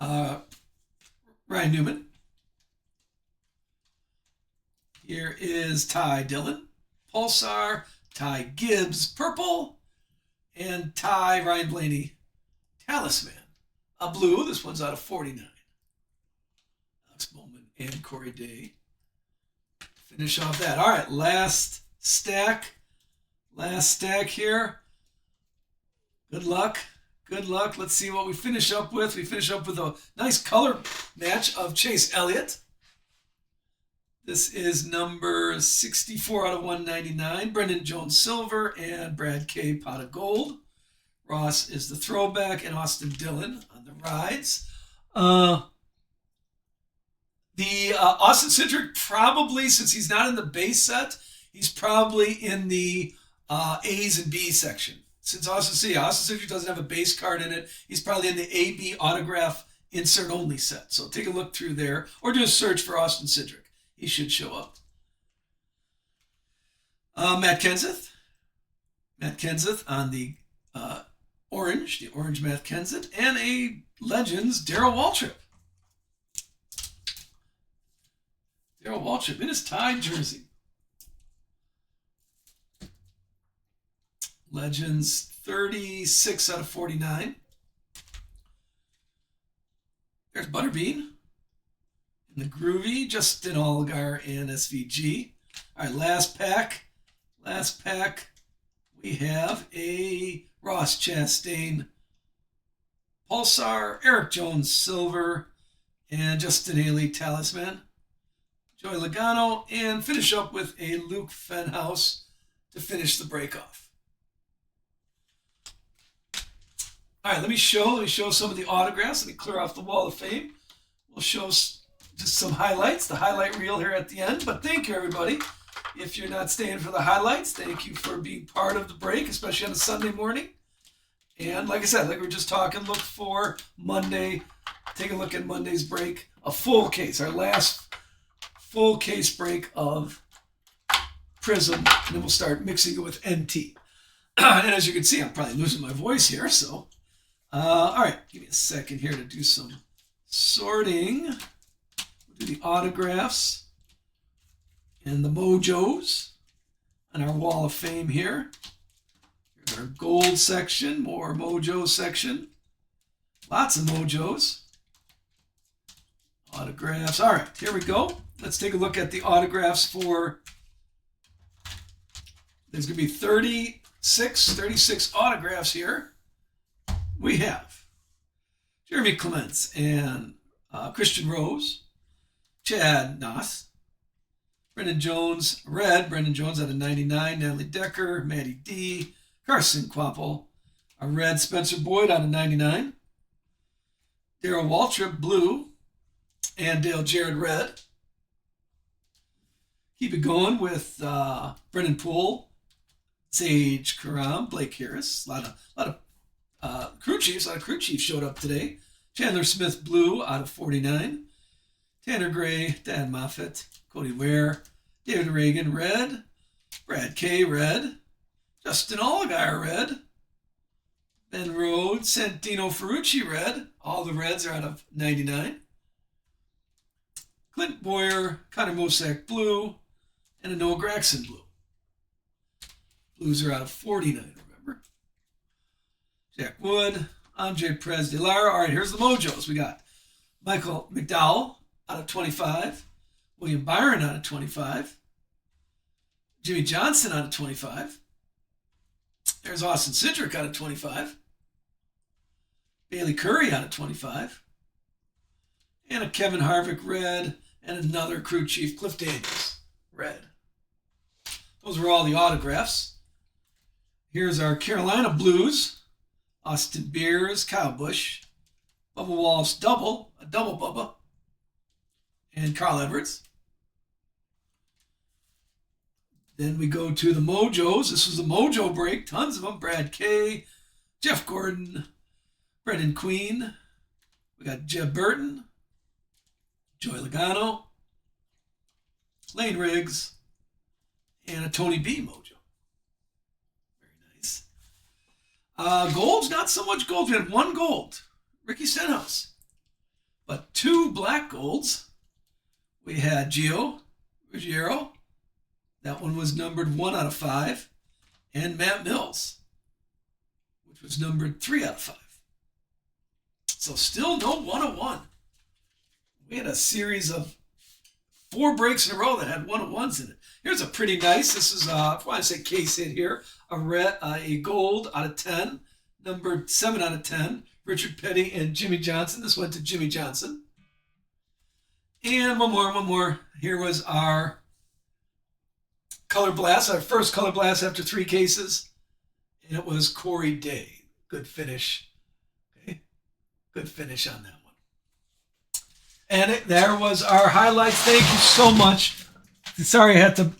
Ryan Newman. Here is Ty Dillon, Pulsar, Ty Gibbs, purple, and Ty Ryan Blaney, Talisman. A blue, this one's out of 49. Alex Bowman and Corey Day. Finish off that. All right, last stack. Last stack here. Good luck. Good luck. Let's see what we finish up with. We finish up with a nice color match of Chase Elliott. This is number 64 out of 199. Brendan Jones silver and Brad K pot of gold. Ross is the throwback and Austin Dillon on the rides. The Austin Cindric probably, since he's not in the base set, he's probably in the A's and B section. Since Austin Cindric doesn't have a base card in it, he's probably in the A-B autograph insert only set. So take a look through there or do a search for Austin Cindric. He should show up. Matt Kenseth. Matt Kenseth on the orange Matt Kenseth, and a Legends Darrell Waltrip. Darrell Waltrip in his Tide jersey. Legends 36 out of 49. There's Butterbean. In the groovy, Justin Allgaier and SVG. All right, last pack. Last pack. We have a Ross Chastain, Pulsar, Eric Jones silver, and Justin Haley Talisman. Joey Logano, and finish up with a Luke Fenhouse to finish the break off. All right, let me show some of the autographs. Let me clear off the Wall of Fame. We'll show just some highlights, the highlight reel here at the end. But thank you, everybody. If you're not staying for the highlights, thank you for being part of the break, especially on a Sunday morning. And like I said, like we were just talking, look for Monday. Take a look at Monday's break. A full case, our last full case break of Prizm. And then we'll start mixing it with NT. And as you can see, I'm probably losing my voice here. So, all right, give me a second here to do some sorting. We'll do the autographs and the mojos on our Wall of Fame here. Here's our gold section, more mojo section. Lots of mojos. Autographs. All right, here we go. Let's take a look at the autographs for, there's going to be 36 autographs here. We have Jeremy Clements and Christian Rose, Chad Noss, Brendan Jones, red, Brendan Jones out of 99, Natalie Decker, Maddie D, Carson Quapple, a red, Spencer Boyd out of 99, Darrell Waltrip, blue, and Dale Jarrett, red. Keep it going with Brendan Poole, Sage Karam, Blake Harris. A lot of crew chiefs. A lot of crew chiefs showed up today. Chandler Smith, blue, out of 49. Tanner Gray, Dan Moffitt, Cody Ware, David Reagan, red. Brad K, red. Justin Allgaier, red. Ben Rhodes, Santino Ferrucci, red. All the reds are out of 99. Clint Boyer, Connor Mosak, blue. And a Noah Gregson, blue. Blues are out of 49, remember. Jack Wood, Andre Perez de Lara. All right, here's the mojos. We got Michael McDowell out of 25. William Byron out of 25. Jimmy Johnson out of 25. There's Austin Cindric out of 25. Bailey Curry out of 25. And a Kevin Harvick red. And another crew chief, Cliff Daniels, red. Those were all the autographs. Here's our Carolina Blues. Austin Beers, Kyle Busch, Bubba Wallace, a double Bubba, and Carl Edwards. Then we go to the Mojos. This was a Mojo break. Tons of them. Brad K, Jeff Gordon, Brendan Queen. We got Jeb Burton, Joey Logano, Lane Riggs, and a Tony B mojo. Very nice. Golds, not so much gold. We had 1 gold, Ricky Stenhouse. But 2 black golds. We had Gio Ruggiero. That one was numbered 1 out of 5. And Matt Mills, which was numbered 3 out of 5. So still no 101. We had a series of 4 breaks in a row that had 101s in it. Here's a pretty nice. This is, I want to say case hit here. A gold out of 10, numbered 7 out of 10. Richard Petty and Jimmy Johnson. This went to Jimmy Johnson. And one more. Here was our Color Blast, our first Color Blast after 3 cases. And it was Corey Day. Good finish. Okay. Good finish on that one. And there was our highlights. Thank you so much. Sorry I had to